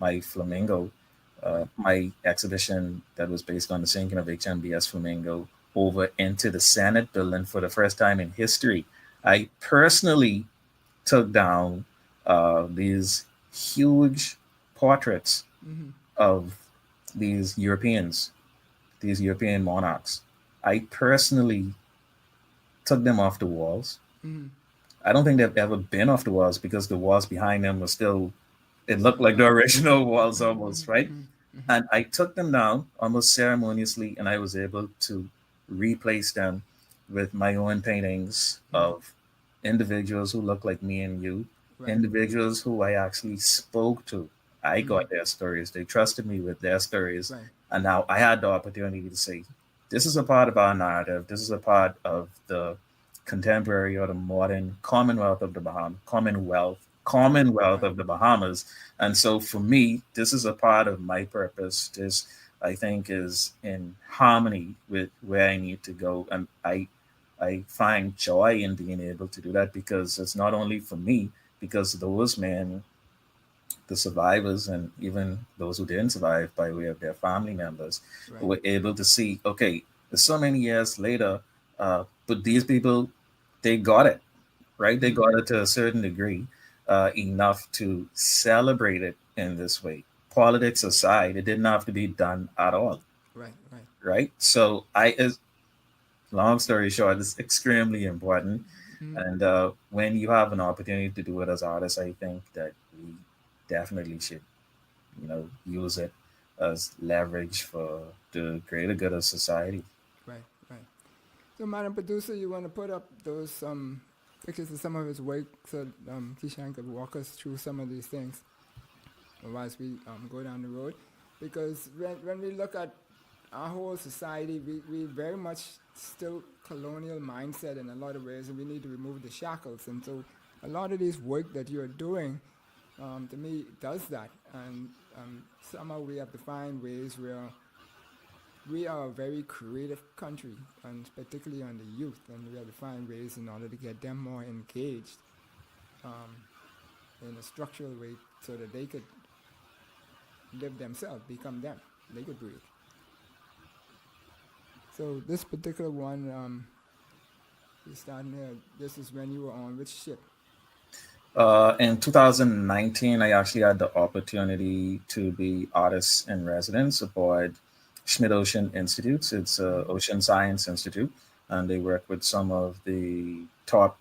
my flamingo, my exhibition that was based on the sinking of HMBS Flamingo, over into the Senate building for the first time in history. I personally took down these huge portraits of these European monarchs. I personally took them off the walls. I don't think they've ever been off the walls because the walls behind them were still, it looked like the original walls almost, right? And I took them down almost ceremoniously, and I was able to replace them with my own paintings of individuals who look like me and you, individuals who I actually spoke to. I got their stories. They trusted me with their stories. And now I had the opportunity to say, this is a part of our narrative. This is a part of the contemporary or the modern Commonwealth of the Bahamas, Commonwealth of the Bahamas. And so for me, this is a part of my purpose. This, I think, is in harmony with where I need to go. And I find joy in being able to do that, because it's not only for me, because those men, the survivors, and even those who didn't survive by way of their family members, who were able to see, okay, so many years later, but these people, they got it, right? They got it to a certain degree, enough to celebrate it in this way. Politics aside, it didn't have to be done at all. Right. So long story short, it's extremely important. And when you have an opportunity to do it as artists, I think that we definitely should, use it as leverage for the greater good of society. Right. So, Madam Producer, you want to put up those pictures of some of his work so Kishan could walk us through some of these things as we go down the road? Because when we look at our whole society, we very much still colonial mindset in a lot of ways, and we need to remove the shackles. And so a lot of this work that you're doing, to me, does that. And somehow we have to find ways where we are a very creative country, and particularly on the youth, and we have to find ways in order to get them more engaged in a structural way so that they could live themselves, become them. They could breathe. So this particular one, we're starting here. This is when you were on which ship? In 2019, I actually had the opportunity to be artist in residence aboard Schmidt Ocean Institutes. It's an ocean science institute, and they work with some of the top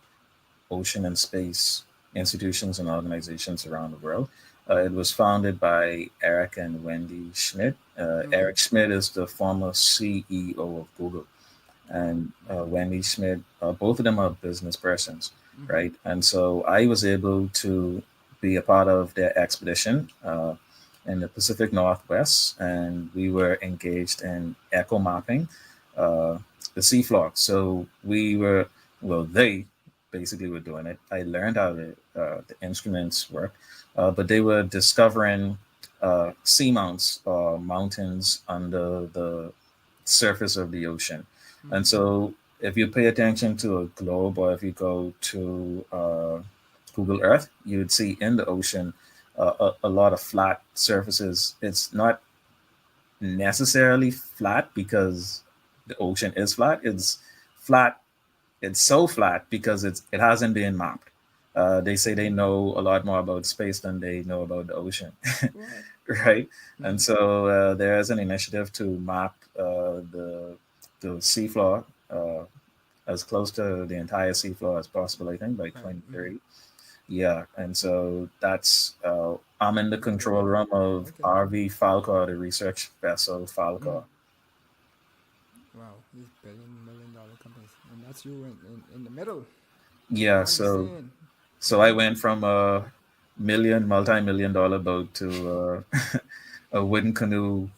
ocean and space institutions and organizations around the world. It was founded by Eric and Wendy Schmidt. Eric Schmidt is the former CEO of Google, and Wendy Schmidt, both of them are business persons, right? And so I was able to be a part of their expedition in the Pacific Northwest, and we were engaged in echo mapping the seafloor. So they basically were doing it. I learned how the instruments work, but they were discovering seamounts or mountains under the surface of the ocean. And so if you pay attention to a globe, or if you go to Google Earth, you would see in the ocean a lot of flat surfaces. It's not necessarily flat because the ocean is flat. It's flat. It's so flat because it hasn't been mapped. They say they know a lot more about space than they know about the ocean, right? And so there is an initiative to map the seafloor as close to the entire seafloor as possible. I think by 2030. Yeah, and so that's I'm in the control room of RV Falcor, the research vessel Falcor. Wow, these billion-million-dollar companies, and that's you in the middle. Yeah, I'm so seeing. so I went from a multi-million-dollar boat to a wooden canoe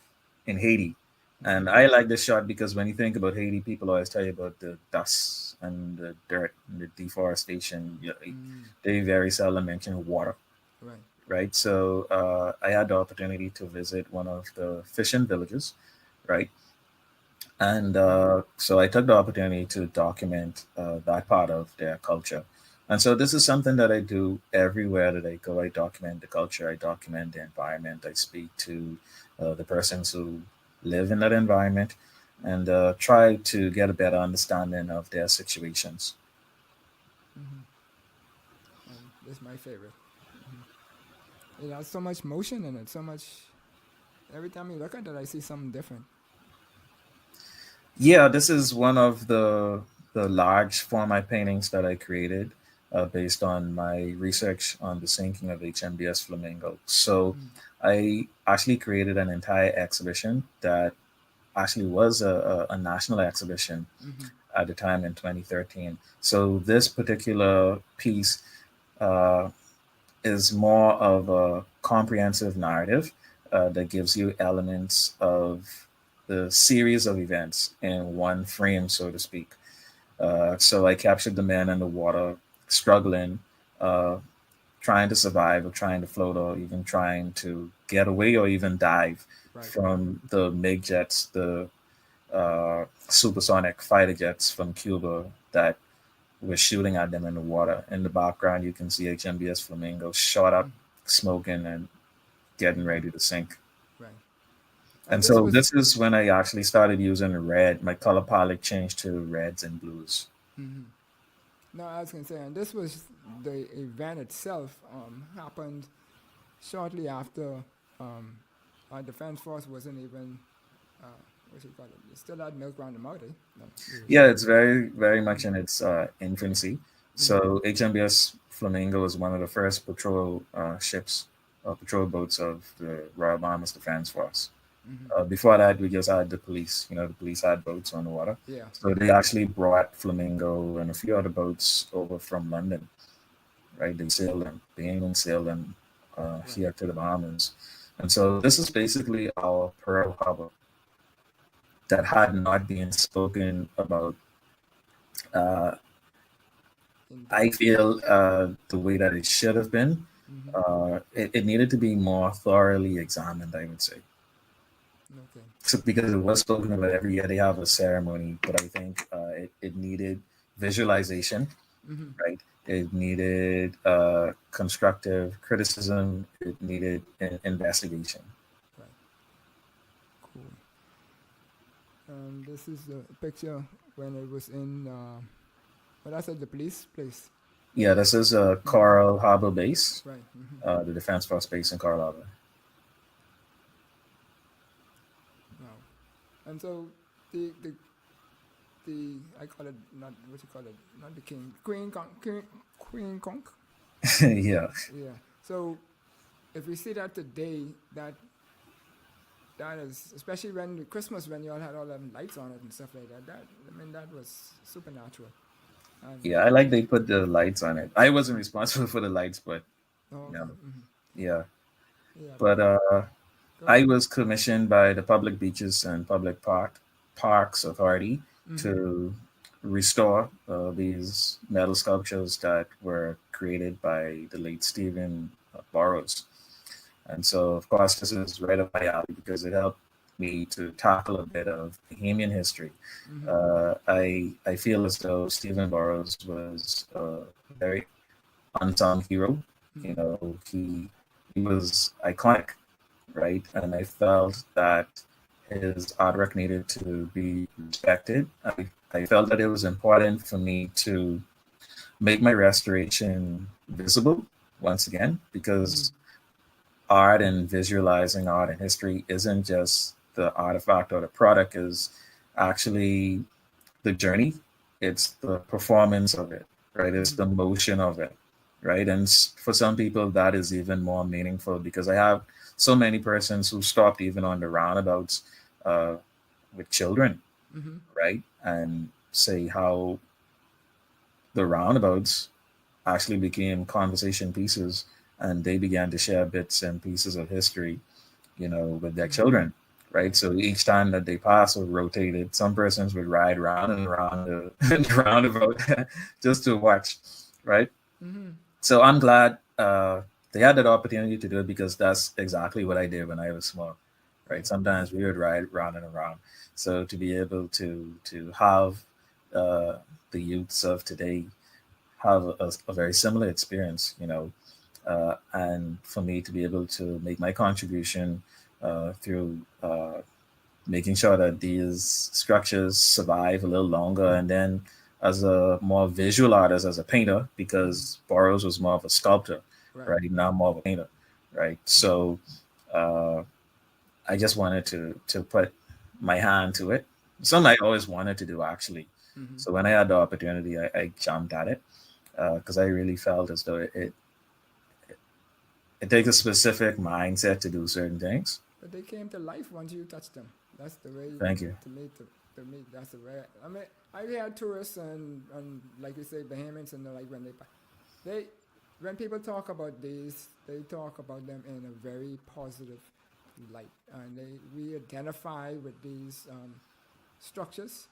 in Haiti. And I like this shot because when you think about Haiti, people always tell you about the dust and the dirt and the deforestation. They very seldom mention water, Right. right? So I had the opportunity to visit one of the fishing villages, right? And so I took the opportunity to document that part of their culture. And so this is something that I do everywhere that I go. I document the culture, I document the environment, I speak to the persons who live in that environment, and try to get a better understanding of their situations. This is my favorite. It has so much motion in it, so much. Every time you look at it, I see something different. Yeah, this is one of the large format paintings that I created based on my research on the sinking of HMBS Flamingo. So I actually created an entire exhibition that actually was a national exhibition at the time in 2013. So this particular piece uh, is more of a comprehensive narrative that gives you elements of the series of events in one frame, so to speak. So I captured the man in the water struggling, uh, trying to survive, or trying to float, or even trying to get away, or even dive from the MiG jets, the supersonic fighter jets from Cuba that were shooting at them in the water. In the background, you can see HMBS Flamingo shot up, smoking, and getting ready to sink. Right. And so this is when I actually started using red. My color palette changed to reds and blues. No, I was going to say, and this was the event itself happened shortly after our defense force wasn't even, what you call it, you still had milk around the mouth, eh? No, Yeah, it's very, very much in its infancy. So HMBS Flamingo was one of the first patrol ships, patrol boats of the Royal Bahamas Defense Force. Before that, we just had the police. The police had boats on the water. Yeah. So they actually brought Flamingo and a few other boats over from London, right? They sailed them. The England sailed them here to the Bahamas. And so this is basically our Pearl Harbor that had not been spoken about. I feel the way that it should have been. It needed to be more thoroughly examined, I would say. Okay. So because it was spoken about every year, they have a ceremony, but I think it needed visualization, right? It needed constructive criticism. It needed investigation. Right. Cool. This is the picture when it was in, what I said, the police place. Yeah, this is a Coral Harbor base, Right. the Defense Force base in Coral Harbor. Wow. And so the I call it, not what you call it, not the king, queen conch. Yeah. Yeah. So if we see that today, that is, especially when Christmas, when you all had all them lights on it and stuff like that. That was supernatural. And Yeah, I like they put the lights on it. I wasn't responsible for the lights, but oh, okay. yeah. Yeah. But I was commissioned by the Public Beaches and Parks Authority to restore these metal sculptures that were created by the late Stephen Burrows. And so, of course, this is right up my alley because it helped me to tackle a bit of Bahamian history. I feel as though Stephen Burrows was a very unsung hero. You know, he was iconic, right? And I felt that his artwork needed to be respected. I felt that it was important for me to make my restoration visible once again because art and visualizing art and history isn't just the artifact or the product, is actually the journey. It's the performance of it, right? It's the motion of it, right? And for some people, that is even more meaningful because I have so many persons who stopped even on the roundabouts with children, right? And say how the roundabouts actually became conversation pieces and they began to share bits and pieces of history, you know, with their children, right? So each time that they pass or rotated, some persons would ride around and around the roundabout just to watch, right? So I'm glad they had that opportunity to do it because that's exactly what I did when I was small, right? Sometimes we would ride round and around. So to be able to have the youths of today have a very similar experience, you know, and for me to be able to make my contribution through making sure that these structures survive a little longer. And then as a more visual artist, as a painter, because Burroughs was more of a sculptor, right? Now more of a painter, right? So I just wanted to put my hand to it. Something I always wanted to do, actually. So when I had the opportunity, I jumped at it because I really felt as though it takes a specific mindset to do certain things. But they came to life once you touched them. That's the way. Thank you. To me, that's the way. I mean, I had tourists and like you say, Bahamians, and like when when people talk about these, they talk about them in a very positive light, and we identify with these structures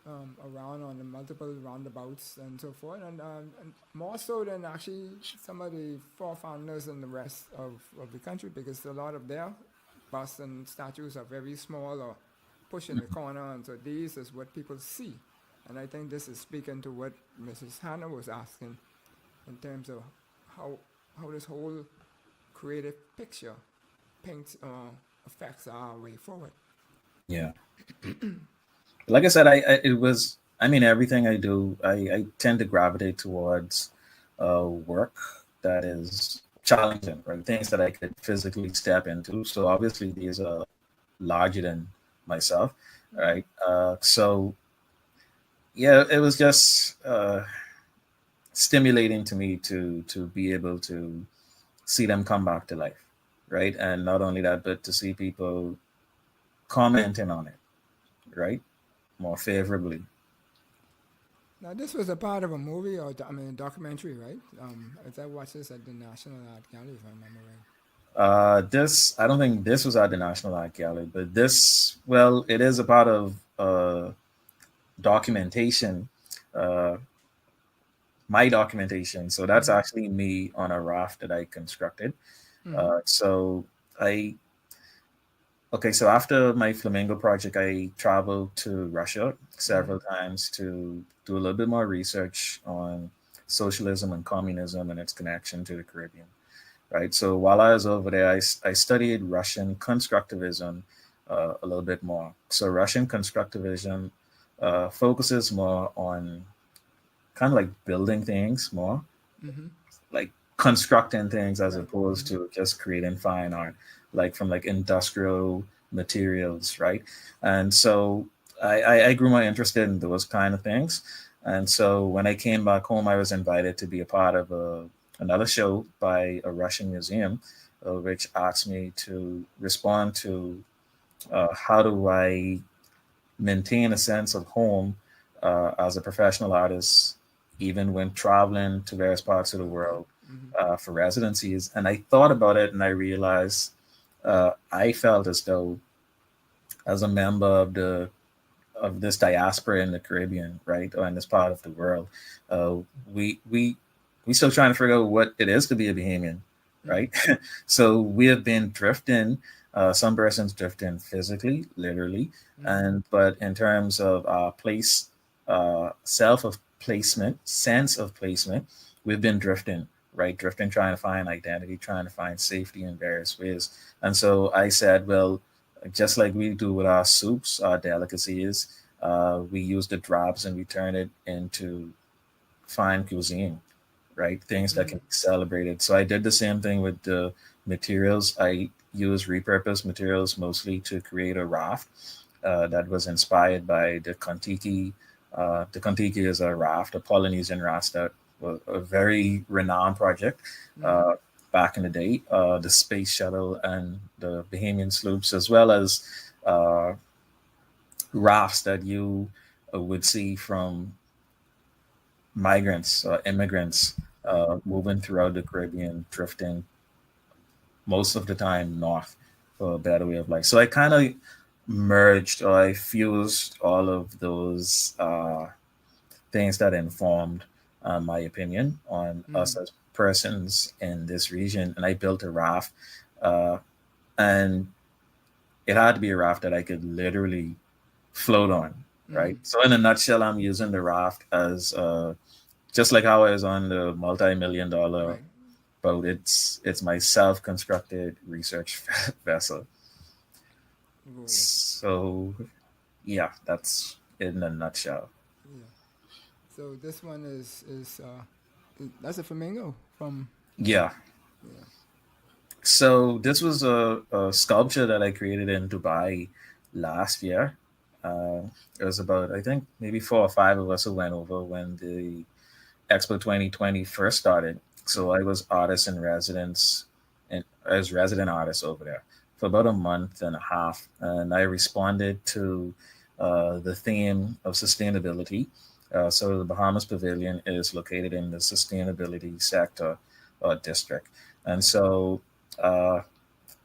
around on the multiple roundabouts and so forth, and more so than actually some of the forefathers and the rest of the country, because a lot of their busts and statues are very small or pushed in the corner, and so these is what people see. And I think this is speaking to what Mrs. Hannah was asking in terms of how this whole creative picture paints affects our way forward. Yeah. Like I said, I mean, everything I do, I tend to gravitate towards work that is challenging, right? Things that I could physically step into. So obviously these are larger than myself, right? So yeah, it was just stimulating to me to be able to see them come back to life, right? And not only that, but to see people commenting on it, right? More favorably. Now, this was a part of a movie or a documentary, right? As I watched this at the National Art Gallery, if I remember right. I don't think this was at the National Art Gallery, but this, well, it is a part of documentation, my documentation. So that's actually me on a raft that I constructed. So so after my flamingo project, I traveled to Russia several times to do a little bit more research on socialism and communism and its connection to the Caribbean, right? So while I was over there, I studied Russian constructivism a little bit more. So Russian constructivism focuses more on kind of like building things more, like constructing things as opposed to just creating fine art, like from like industrial materials, right? And so I grew my interest in those kind of things. And so when I came back home, I was invited to be a part of another show by a Russian museum, which asked me to respond to how do I maintain a sense of home as a professional artist, even when traveling to various parts of the world for residencies. And I thought about it and I realized I felt as though, as a member of this diaspora in the Caribbean, right, or in this part of the world, uh, we we we still trying to figure out what it is to be a Bahamian, right? So we have been drifting. Some persons drifting physically, literally, and but in terms of our place, self of placement, sense of placement, we've been drifting, right? Drifting, trying to find identity, trying to find safety in various ways. And so I said, well, just like we do with our soups, our delicacies, we use the drops and we turn it into fine cuisine, right? Things that can be celebrated. So I did the same thing with the materials. I use repurposed materials mostly to create a raft that was inspired by the Kontiki. The Kontiki is a raft, a Polynesian raft that was a very renowned project back in the day. The space shuttle and the Bahamian sloops, as well as uh, rafts that you would see from migrants, immigrants moving throughout the Caribbean, drifting most of the time north for a better way of life. So I kind of merged or I fused all of those things that informed my opinion on us as persons in this region. And I built a raft, uh, and it had to be a raft that I could literally float on, right? So in a nutshell, I'm using the raft as just like how I was on the multi-million-dollar Right. boat. It's my self-constructed research vessel. Whoa. So yeah, that's in a nutshell. Yeah. So this one that's a flamingo from. Yeah. Yeah. So this was a sculpture that I created in Dubai last year. It was about, I think, maybe 4 or 5 of us who went over when the Expo 2020 first started. So I was artist in residence, and as resident artist over there for about a month and a half, and I responded to the theme of sustainability. So the Bahamas Pavilion is located in the sustainability sector district, and so uh,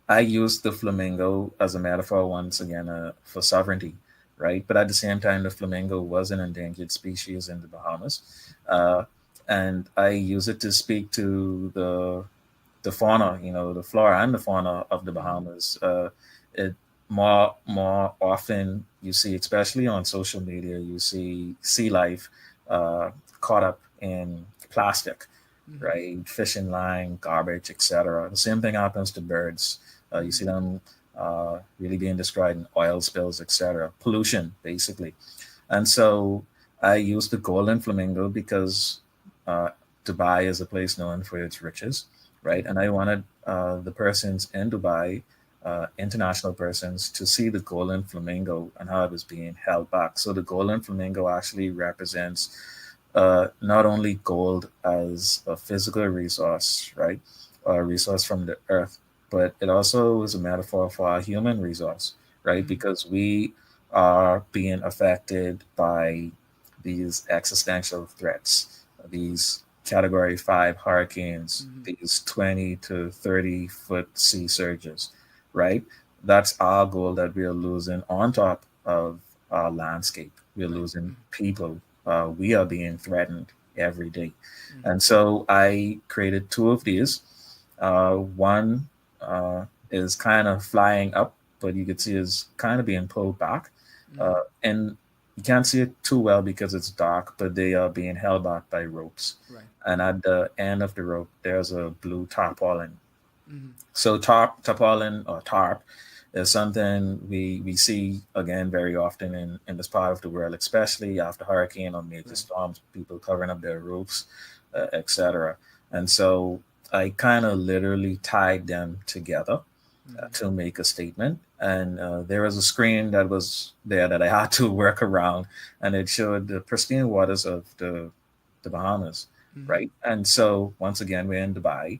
I used the flamingo as a metaphor once again for sovereignty, right? But at the same time, the flamingo was an endangered species in the Bahamas, uh, and I use it to speak to the fauna, the flora and the fauna of the Bahamas. It more often you see, especially on social media, you see sea life uh, caught up in plastic, right? Fishing line, garbage, etc. The same thing happens to birds. You see them really being destroyed in oil spills, etc. Pollution, basically. And so I use the golden flamingo because uh, Dubai is a place known for its riches, right? And I wanted the persons in Dubai, international persons, to see the golden flamingo and how it was being held back. So the golden flamingo actually represents not only gold as a physical resource, right, or a resource from the earth, but it also is a metaphor for our human resource, right? Because we are being affected by these existential threats, these category 5 hurricanes, these 20 to 30-foot sea surges, right? That's our goal that we are losing on top of our landscape. We're losing people. We are being threatened every day. And so I created 2 of these. One is kind of flying up, but you can see it's kind of being pulled back. And you can't see it too well because it's dark, but they are being held back by ropes. Right. And at the end of the rope, there's a blue tarpaulin. So tarpaulin or tarp is something we see again very often in this part of the world, especially after hurricane or major storms, people covering up their roofs, etc. And so I kind of literally tied them together to make a statement. And there was a screen that was there that I had to work around, and it showed the pristine waters of the Bahamas, right? And so once again, we're in Dubai.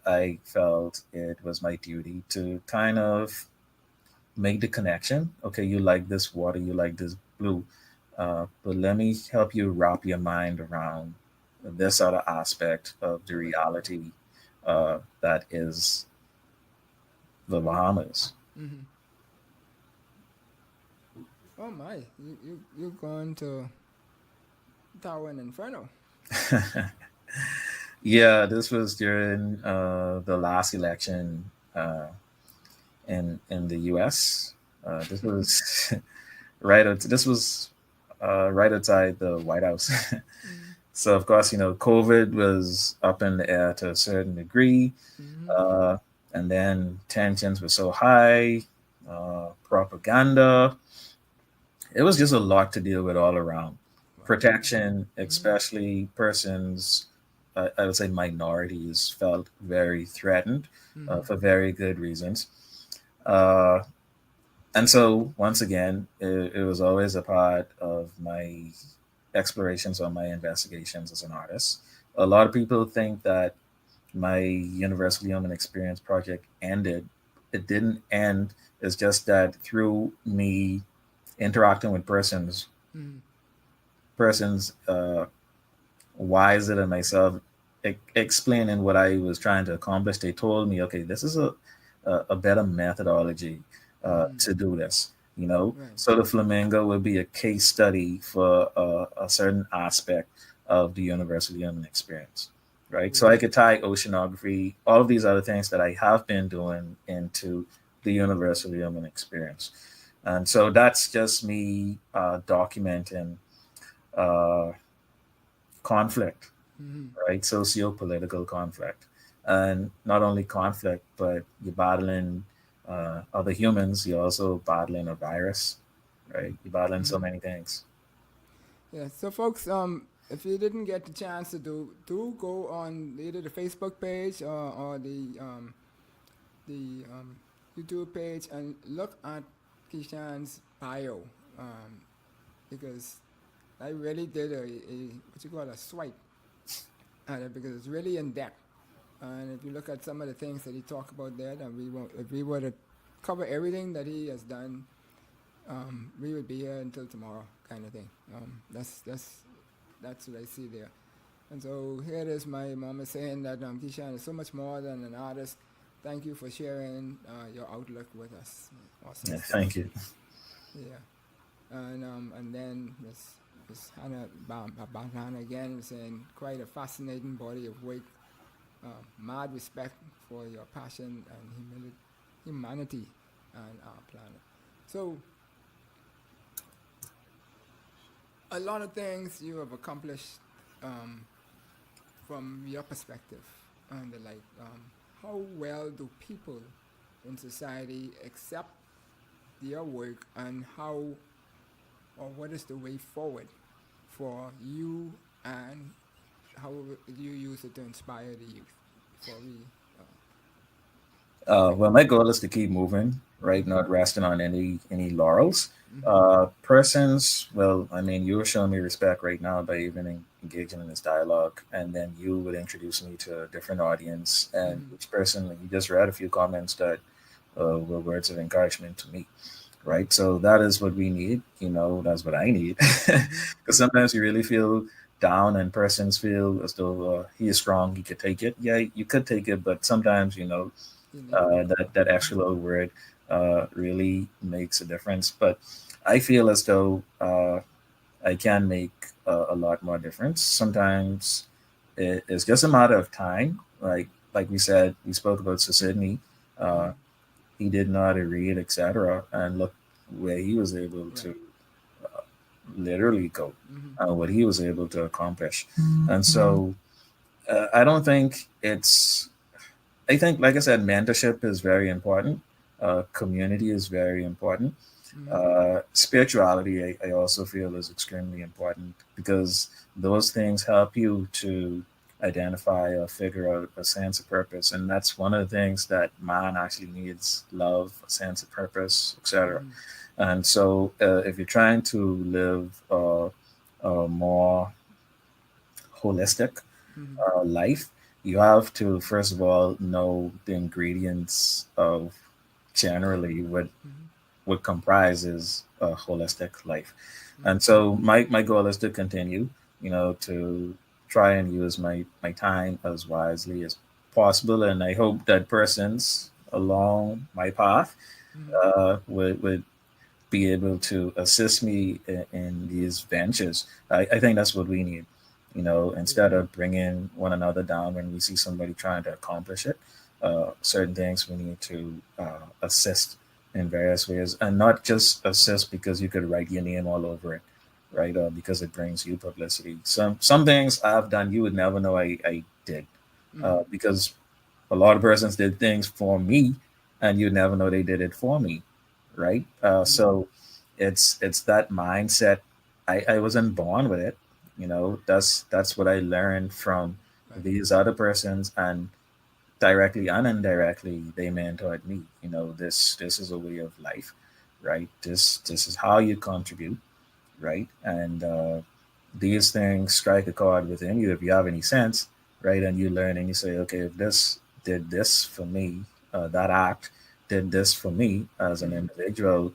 I felt it was my duty to kind of make the connection. Okay, you like this water, you like this blue, but let me help you wrap your mind around this other aspect of the reality that is the Bahamas. Oh my, you're going to Tower and Inferno. Yeah, this was during the last election in the U.S. This was this was right outside the White House. So of course, COVID was up in the air to a certain degree, and then tensions were so high, propaganda. It was just a lot to deal with all around. Protection, especially persons, I would say minorities, felt very threatened for very good reasons. Uh, and so, once again, it was always a part of my explorations or my investigations as an artist. A lot of people think that my Universal Human Experience project ended. It didn't end. It's just that through me interacting with persons wiser than myself, explaining what I was trying to accomplish, they told me, okay, this is a better methodology to do this. Right. So the flamingo would be a case study for a certain aspect of the universal human experience, right? So I could tie oceanography, all of these other things that I have been doing into the universal human experience. And so that's just me documenting conflict, right? Socio-political conflict. And not only conflict, but you're battling other humans, you're also battling a virus, right? You're battling so many things. Yeah. So, folks, if you didn't get the chance to do go on either the Facebook page or the YouTube page and look at Kishan's bio, because I really did a what you call a swipe at it, because it's really in depth. And if you look at some of the things that he talked about there, then if we were to cover everything that he has done, we would be here until tomorrow, kind of thing. That's what I see there. And so here it is, my mom is saying that Kishan is so much more than an artist. Thank you for sharing your outlook with us. Awesome. Yeah, thank you. Yeah. And then Miss Hannah Hannah again saying, quite a fascinating body of work. Mad respect for your passion and humanity and our planet. So, a lot of things you have accomplished from your perspective, and how well do people in society accept your work, and what is the way forward for you, and how you use it to inspire the youth? Well, my goal is to keep moving, right? Not resting on any laurels. Persons, well, I mean, you were showing me respect right now by even engaging in this dialogue, and then you would introduce me to a different audience, and each person, you just read a few comments that were words of encouragement to me, right? So that is what we need. That's what I need, because sometimes you really feel down, and persons feel as though he is strong, he could take it. Yeah, you could take it, but sometimes that extra little word really makes a difference. But I feel as though I can make a lot more difference. Sometimes it's just a matter of time. Like we said, we spoke about Sidney. He did not read, etc., and look where he was able to literally go, what he was able to accomplish. And so I don't think I think, like I said, mentorship is very important. Community is very important. Spirituality, I also feel, is extremely important, because those things help you to identify or figure out a sense of purpose. And that's one of the things that man actually needs: love, a sense of purpose, etc. And so if you're trying to live a more holistic life, you have to, first of all, know the ingredients of generally what comprises a holistic life. And so my goal is to continue, to try and use my time as wisely as possible. And I hope that persons along my path would be able to assist me in these ventures. I think that's what we need. Instead of bringing one another down when we see somebody trying to accomplish it, certain things we need to assist in various ways, and not just assist because you could write your name all over it, right? Or because it brings you publicity. Some things I've done you would never know I did, because a lot of persons did things for me, and you'd never know they did it for me, right? So it's that mindset. I wasn't born with it. That's what I learned from these other persons, and directly and indirectly they mentored me. This is a way of life, right? This is how you contribute, right? And these things strike a chord within you if you have any sense, right? And you learn and you say, okay, if this did this for me, that act did this for me as an individual,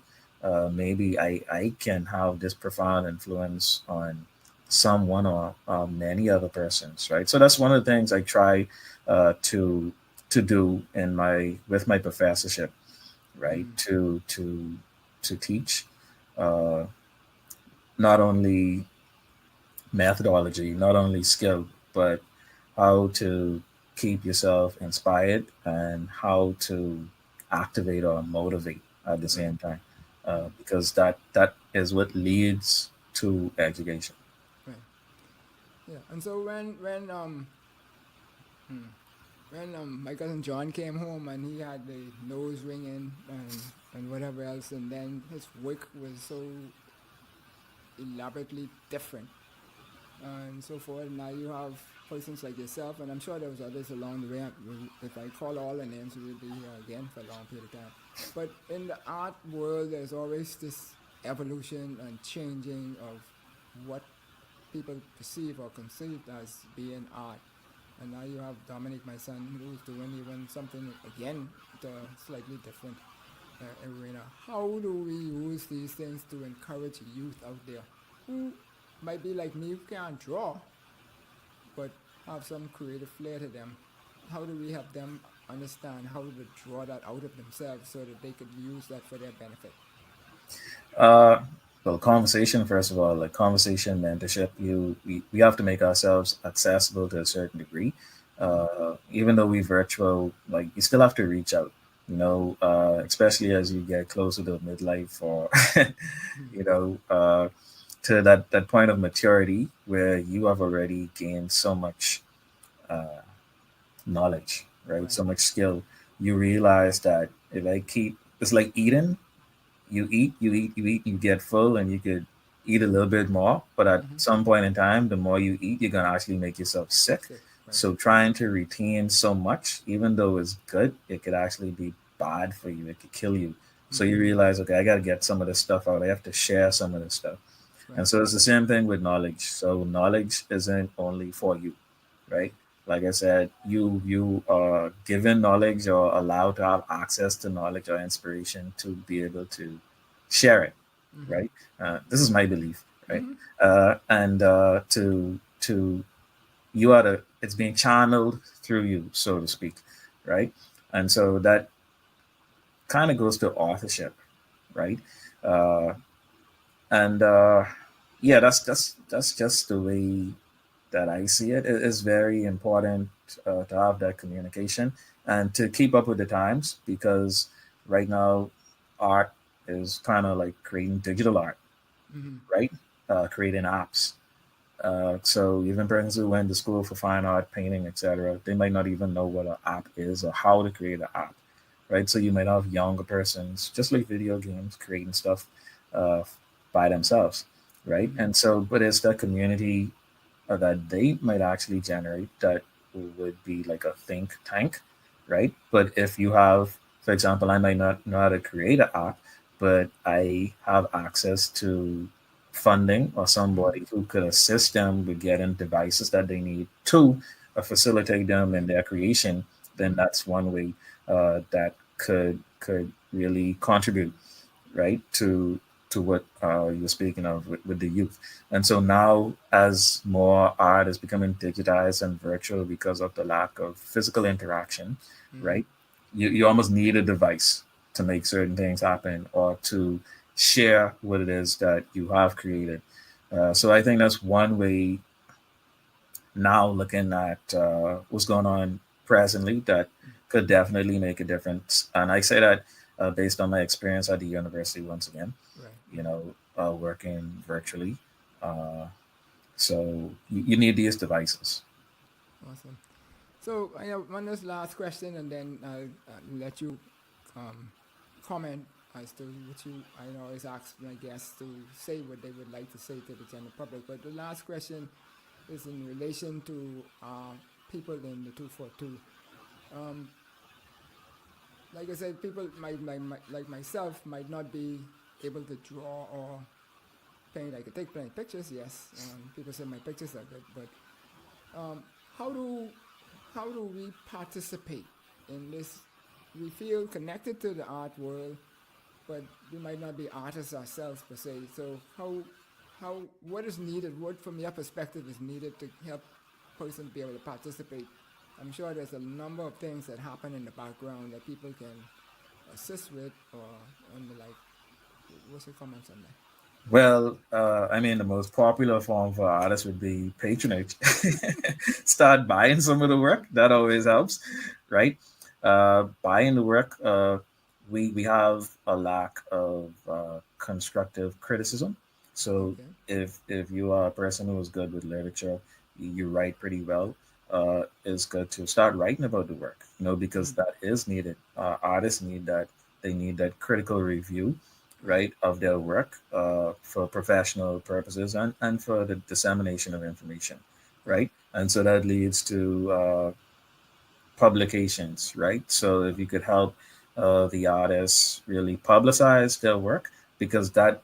maybe I can have this profound influence on someone or many other persons, right? So that's one of the things I try to do with my professorship, right? To teach not only methodology, not only skill, but how to keep yourself inspired and how to activate or motivate at the same time, because that is what leads to education. Right. Yeah. And so when my cousin John came home and he had the nose ringing and whatever else, and then his work was so elaborately different and so forth. Now you have persons like yourself, and I'm sure there was others along the way. If I call all the names, we will be here again for a long period of time. But in the art world, there's always this evolution and changing of what people perceive or conceive as being art. And now you have Dominic, my son, who's doing even something again, slightly different arena. How do we use these things to encourage youth out there who might be like me, who can't draw, but have some creative flair to them? How do we have them understand how to draw that out of themselves so that they could use that for their benefit? Well, conversation, first of all, like conversation mentorship, we have to make ourselves accessible to a certain degree. Even though we virtual, like you still have to reach out, especially as you get closer to midlife, or to that point of maturity where you have already gained so much knowledge, right? So much skill. You realize that it's like eating. You eat, you get full, and you could eat a little bit more. But at some point in time, the more you eat, you're gonna actually make yourself sick. Right. So trying to retain so much, even though it's good, it could actually be bad for you. It could kill you. So you realize, okay, I gotta get some of this stuff out. I have to share some of this stuff. Right. And so it's the same thing with knowledge. So knowledge isn't only for you, right? Like I said, you are given knowledge or allowed to have access to knowledge or inspiration to be able to share it, right? This is my belief, right? And to you are it's being channeled through you, so to speak, right? And so that kind of goes to authorship, right? And yeah, that's just the way that I see it. It is very important to have that communication and to keep up with the times, because right now art is kind of like creating digital art, right? Creating apps. So even persons who went to school for fine art, painting, etc., they might not even know what an app is or how to create an app, right? So you might have younger persons, just like video games, creating stuff by themselves, right? And so, but it's that community that they might actually generate that would be like a think tank, right? But if you have, for example, I might not know how to create an app, but I have access to funding or somebody who could assist them with getting devices that they need to facilitate them in their creation, then that's one way that could really contribute, right, to what you're speaking of with the youth. And so now, as more art is becoming digitized and virtual because of the lack of physical interaction, right, you almost need a device to make certain things happen or to share what it is that you have created. So I think that's one way now looking at what's going on presently that could definitely make a difference. And I say that based on my experience at the university once again, Right. working virtually. Uh, so you need these devices. Awesome. So I have one last question, and then I'll let you um, comment as to what you. I always ask my guests to say what they would like to say to the general public. But the last question is in relation to people in the 242. Um, like I said, people like myself might not be able to draw or paint. I could take plenty pictures, yes. People say my pictures are good, but how do we participate in this? We feel connected to the art world, but we might not be artists ourselves per se. So how what is needed? What from your perspective is needed to help person be able to participate? I'm sure there's a number of things that happen in the background that people can assist with, or on the like. What's your comments on that? Well, I mean, the most popular form for artists would be patronage. Start buying some of the work. That always helps, right? Buying the work. We have a lack of constructive criticism. So Okay. if you are a person who is good with literature, you write pretty well. It's good to start writing about the work, because Mm. that is needed. Artists need that. They need that critical review, Right. right, of their work for professional purposes and for the dissemination of information, Right. right? And so that leads to publications, right? So if you could help the artists really publicize their work, because that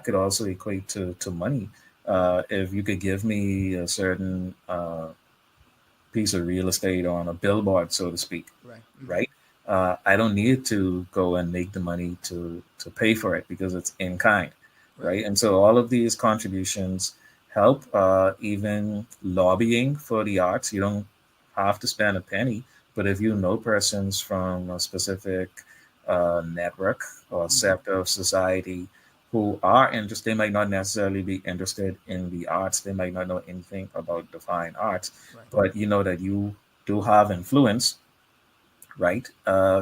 could also equate to money. If you could give me a certain piece of real estate on a billboard, so to speak, Right. Mm-hmm. right? I don't need to go and make the money to pay for it because it's in kind, Right. right? And so all of these contributions help. Even lobbying for the arts, you don't have to spend a penny, but if you know persons from a specific network or Mm-hmm. sector of society who are interested, they might not necessarily be interested in the arts. They might not know anything about the fine arts, Right. but you know that you do have influence, right?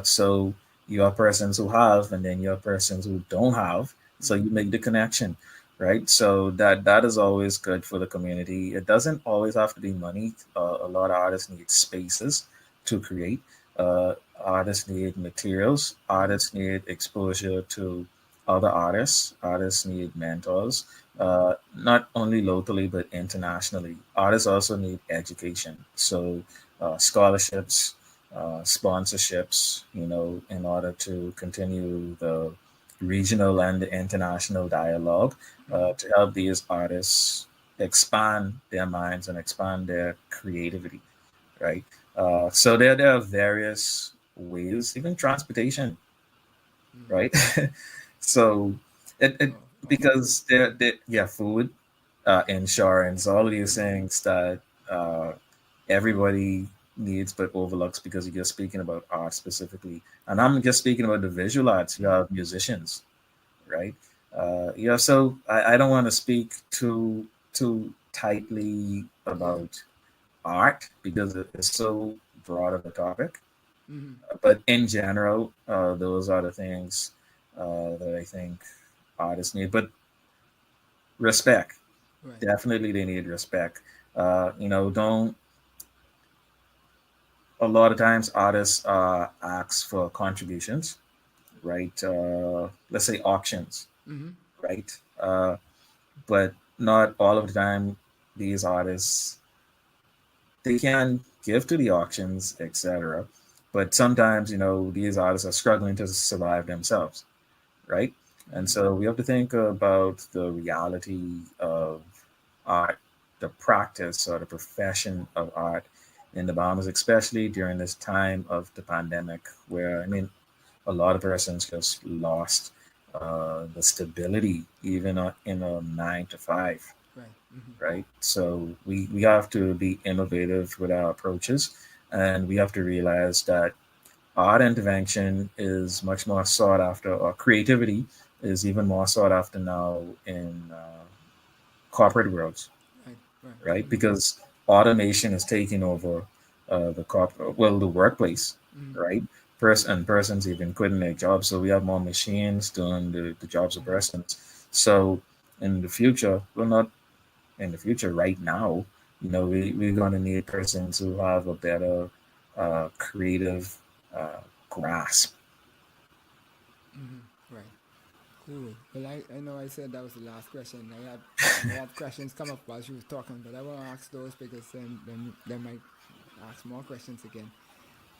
So you have persons who have, and then you have persons who don't have. So Mm-hmm. you make the connection, right? So that is always good for the community. It doesn't always have to be money. A lot of artists need spaces to create. Artists need materials. Mm-hmm. Artists need exposure to other artists. Artists need mentors. Mm-hmm. Not only locally but internationally. Artists also need education. So scholarships, sponsorships, in order to continue the regional and the international dialogue Mm-hmm. to help these artists expand their minds and expand their creativity, right? So there are various ways, even transportation, Mm-hmm. right? So it Oh, awesome. because yeah, food, insurance, all of these things that uh, everybody needs but overlooks because you're speaking about art specifically. And I'm just speaking about the visual arts. You Mm-hmm. have musicians, right? Yeah, so I don't want to speak too tightly Yeah. about art because it is so broad of a topic. Mm-hmm. But in general, those are the things that I think artists need. But respect, Right. definitely they need respect. Don't a lot of times artists ask for contributions, right? Let's say auctions, Mm-hmm. right? But not all of the time these artists they can give to the auctions, etc. But sometimes these artists are struggling to survive themselves, right? And Mm-hmm. so we have to think about the reality of art, the practice or the profession of art in the Bahamas, especially during this time of the pandemic, where I mean, a lot of persons just lost the stability, even in a 9 to 5, Right. Mm-hmm. right? So we have to be innovative with our approaches, and we have to realize that art intervention is much more sought after, or creativity is even more sought after now in corporate worlds, Right, right. right? Because automation is taking over the workplace, right? Persons even quitting their jobs, so we have more machines doing the jobs of persons. So in the future, well, not in the future, right now, we're going to need persons who have a better creative grasp. Right. Cool. Well, I know I said that was the last question. I had questions come up while she was talking, but I won't ask those because then they might ask more questions again.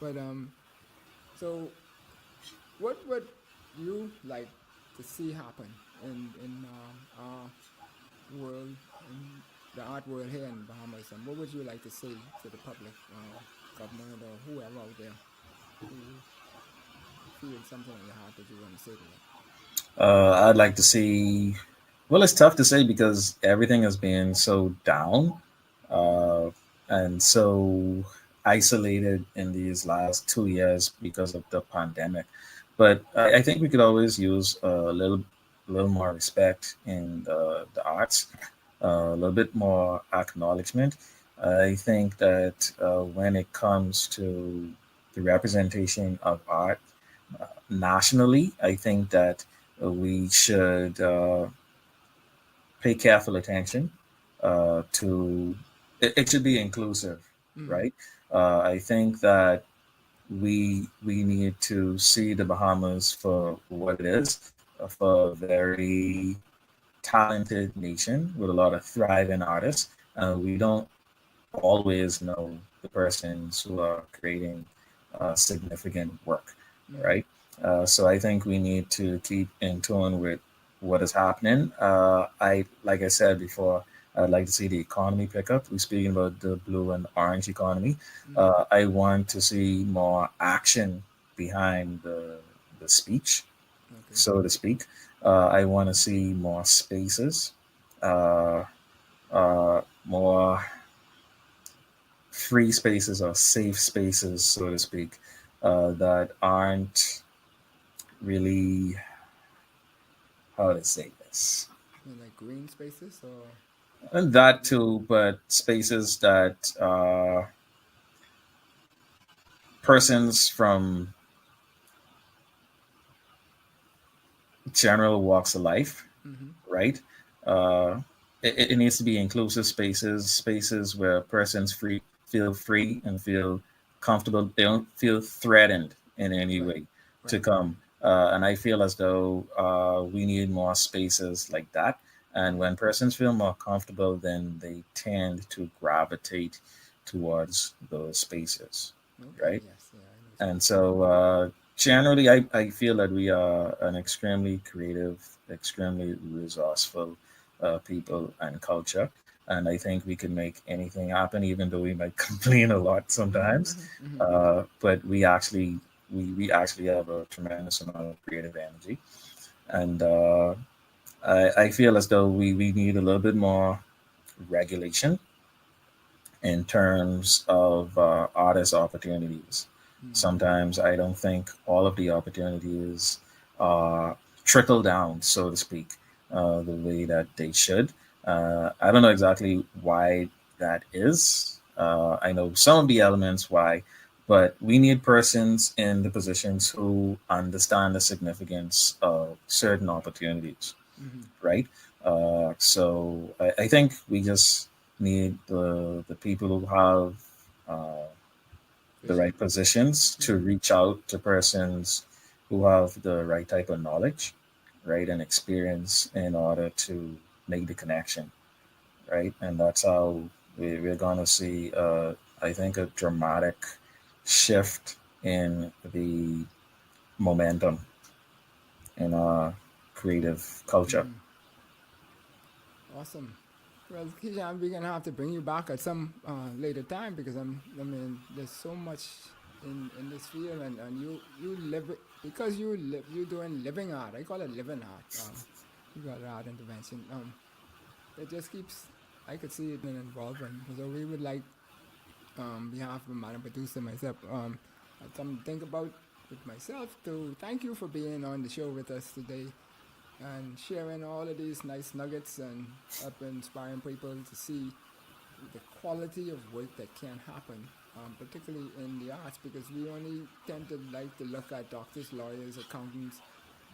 But so what would you like to see happen in our world, in the art world here in Bahamas? And what would you like to say to the public, government, or whoever out there who feels something on your heart that you want to say to them? I'd like to see. Well, it's tough to say because everything has been so down uh, and so isolated in these last 2 years because of the pandemic. But I think we could always use little more respect in the arts, a little bit more acknowledgement. I think that when it comes to the representation of art nationally, I think that we should pay careful attention to it should be inclusive, right? I think that we need to see the Bahamas for what it is, for a very talented nation with a lot of thriving artists. We don't always know the persons who are creating significant work, right? So I think we need to keep in tune with what is happening. Like I said before, I'd like to see the economy pick up. We're speaking about the blue and orange economy. I want to see more action behind the speech, Okay. so to speak. I want to see more spaces, uh, more free spaces or safe spaces, so to speak, that aren't really, how to say this, You know, like green spaces or and that too, but spaces that persons from general walks of life, right? Uh, it needs to be inclusive spaces, spaces where persons feel free and feel comfortable. They don't feel threatened in any right, way to right, come. And I feel as though we need more spaces like that. And when persons feel more comfortable, then they tend to gravitate towards those spaces, okay, right? yes, yeah, I know what you And mean. so generally, I feel that we are an extremely creative, extremely resourceful people and culture. And I think we can make anything happen, even though we might complain a lot sometimes. But we actually have a tremendous amount of creative energy. And I feel as though we need a little bit more regulation in terms of artist opportunities. Sometimes I don't think all of the opportunities trickle down, so to speak, the way that they should. I don't know exactly why that is. I know some of the elements why, but we need persons in the positions who understand the significance of certain opportunities, right? So I think we just need the people who have uh, the Vision. right positions to reach out to persons who have the right type of knowledge, right, and experience in order to make the connection, right? And that's how we're going to see, I think, a dramatic shift in the momentum in our creative culture. Awesome. Well, Keisha, we're gonna have to bring you back at some later time because I mean, there's so much in this field, and you live it because you doing living art. I call it living art. You got art intervention. It just keeps. I could see it involving. So we would like, behalf of Madam Producer, myself, had something to think about with myself. To thank you for being on the show with us today and sharing all of these nice nuggets and helping inspiring people to see the quality of work that can happen, particularly in the arts, because we only tend to like to look at doctors, lawyers, accountants,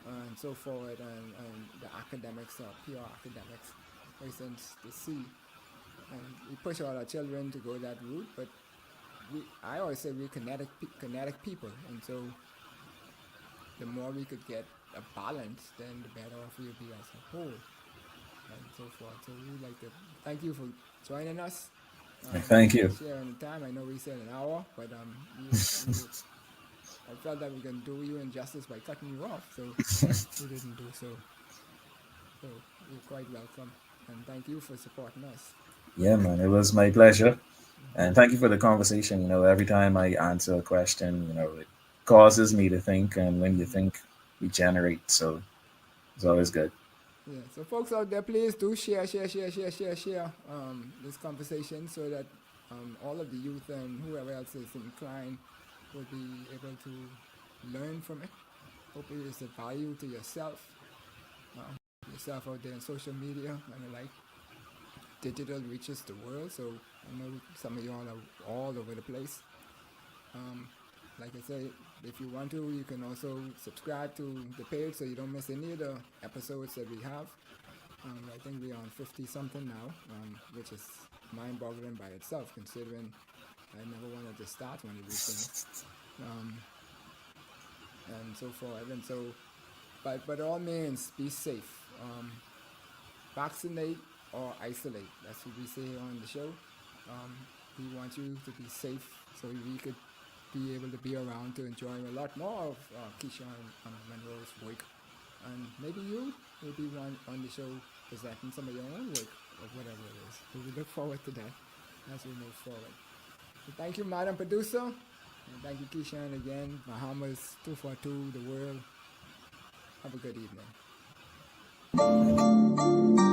and so forth, and the academics or pure academics, for instance, to see. And we push all our children to go that route, but I always say we're kinetic people, and so the more we could get a balance, then the better off we'll be as a whole, and so forth. So we'd like to thank you for joining us. Thank you. Sharing the time. I know we said an hour, but I felt that we can do you injustice by cutting you off, so we didn't do so. So you're quite welcome, and thank you for supporting us. Yeah, man, it was my pleasure. And thank you for the conversation. You know, every time I answer a question, you know, it causes me to think. And when you think, we generate. So it's always good. Yeah. So folks out there, please do share this conversation so that all of the youth and whoever else is inclined will be able to learn from it. Hopefully it's a value to yourself out there on social media and the like. Digital reaches the world, so I know some of y'all are all over the place. Like I say, if you want to, you can also subscribe to the page so you don't miss any of the episodes that we have. I think we're on 50 something now, which is mind-boggling by itself, considering I never wanted to start one of these things, and so forth. And so, but by all means, be safe. Vaccinate or isolate. That's what we say on the show. We want you to be safe so we could be able to be around to enjoy a lot more of Keisha and Monroe's work. And maybe you will be one on the show presenting some of your own work or whatever it is. So we look forward to that as we move forward. So thank you, Madam Producer. And thank you, Keisha, and again, Bahamas 242, the world. Have a good evening.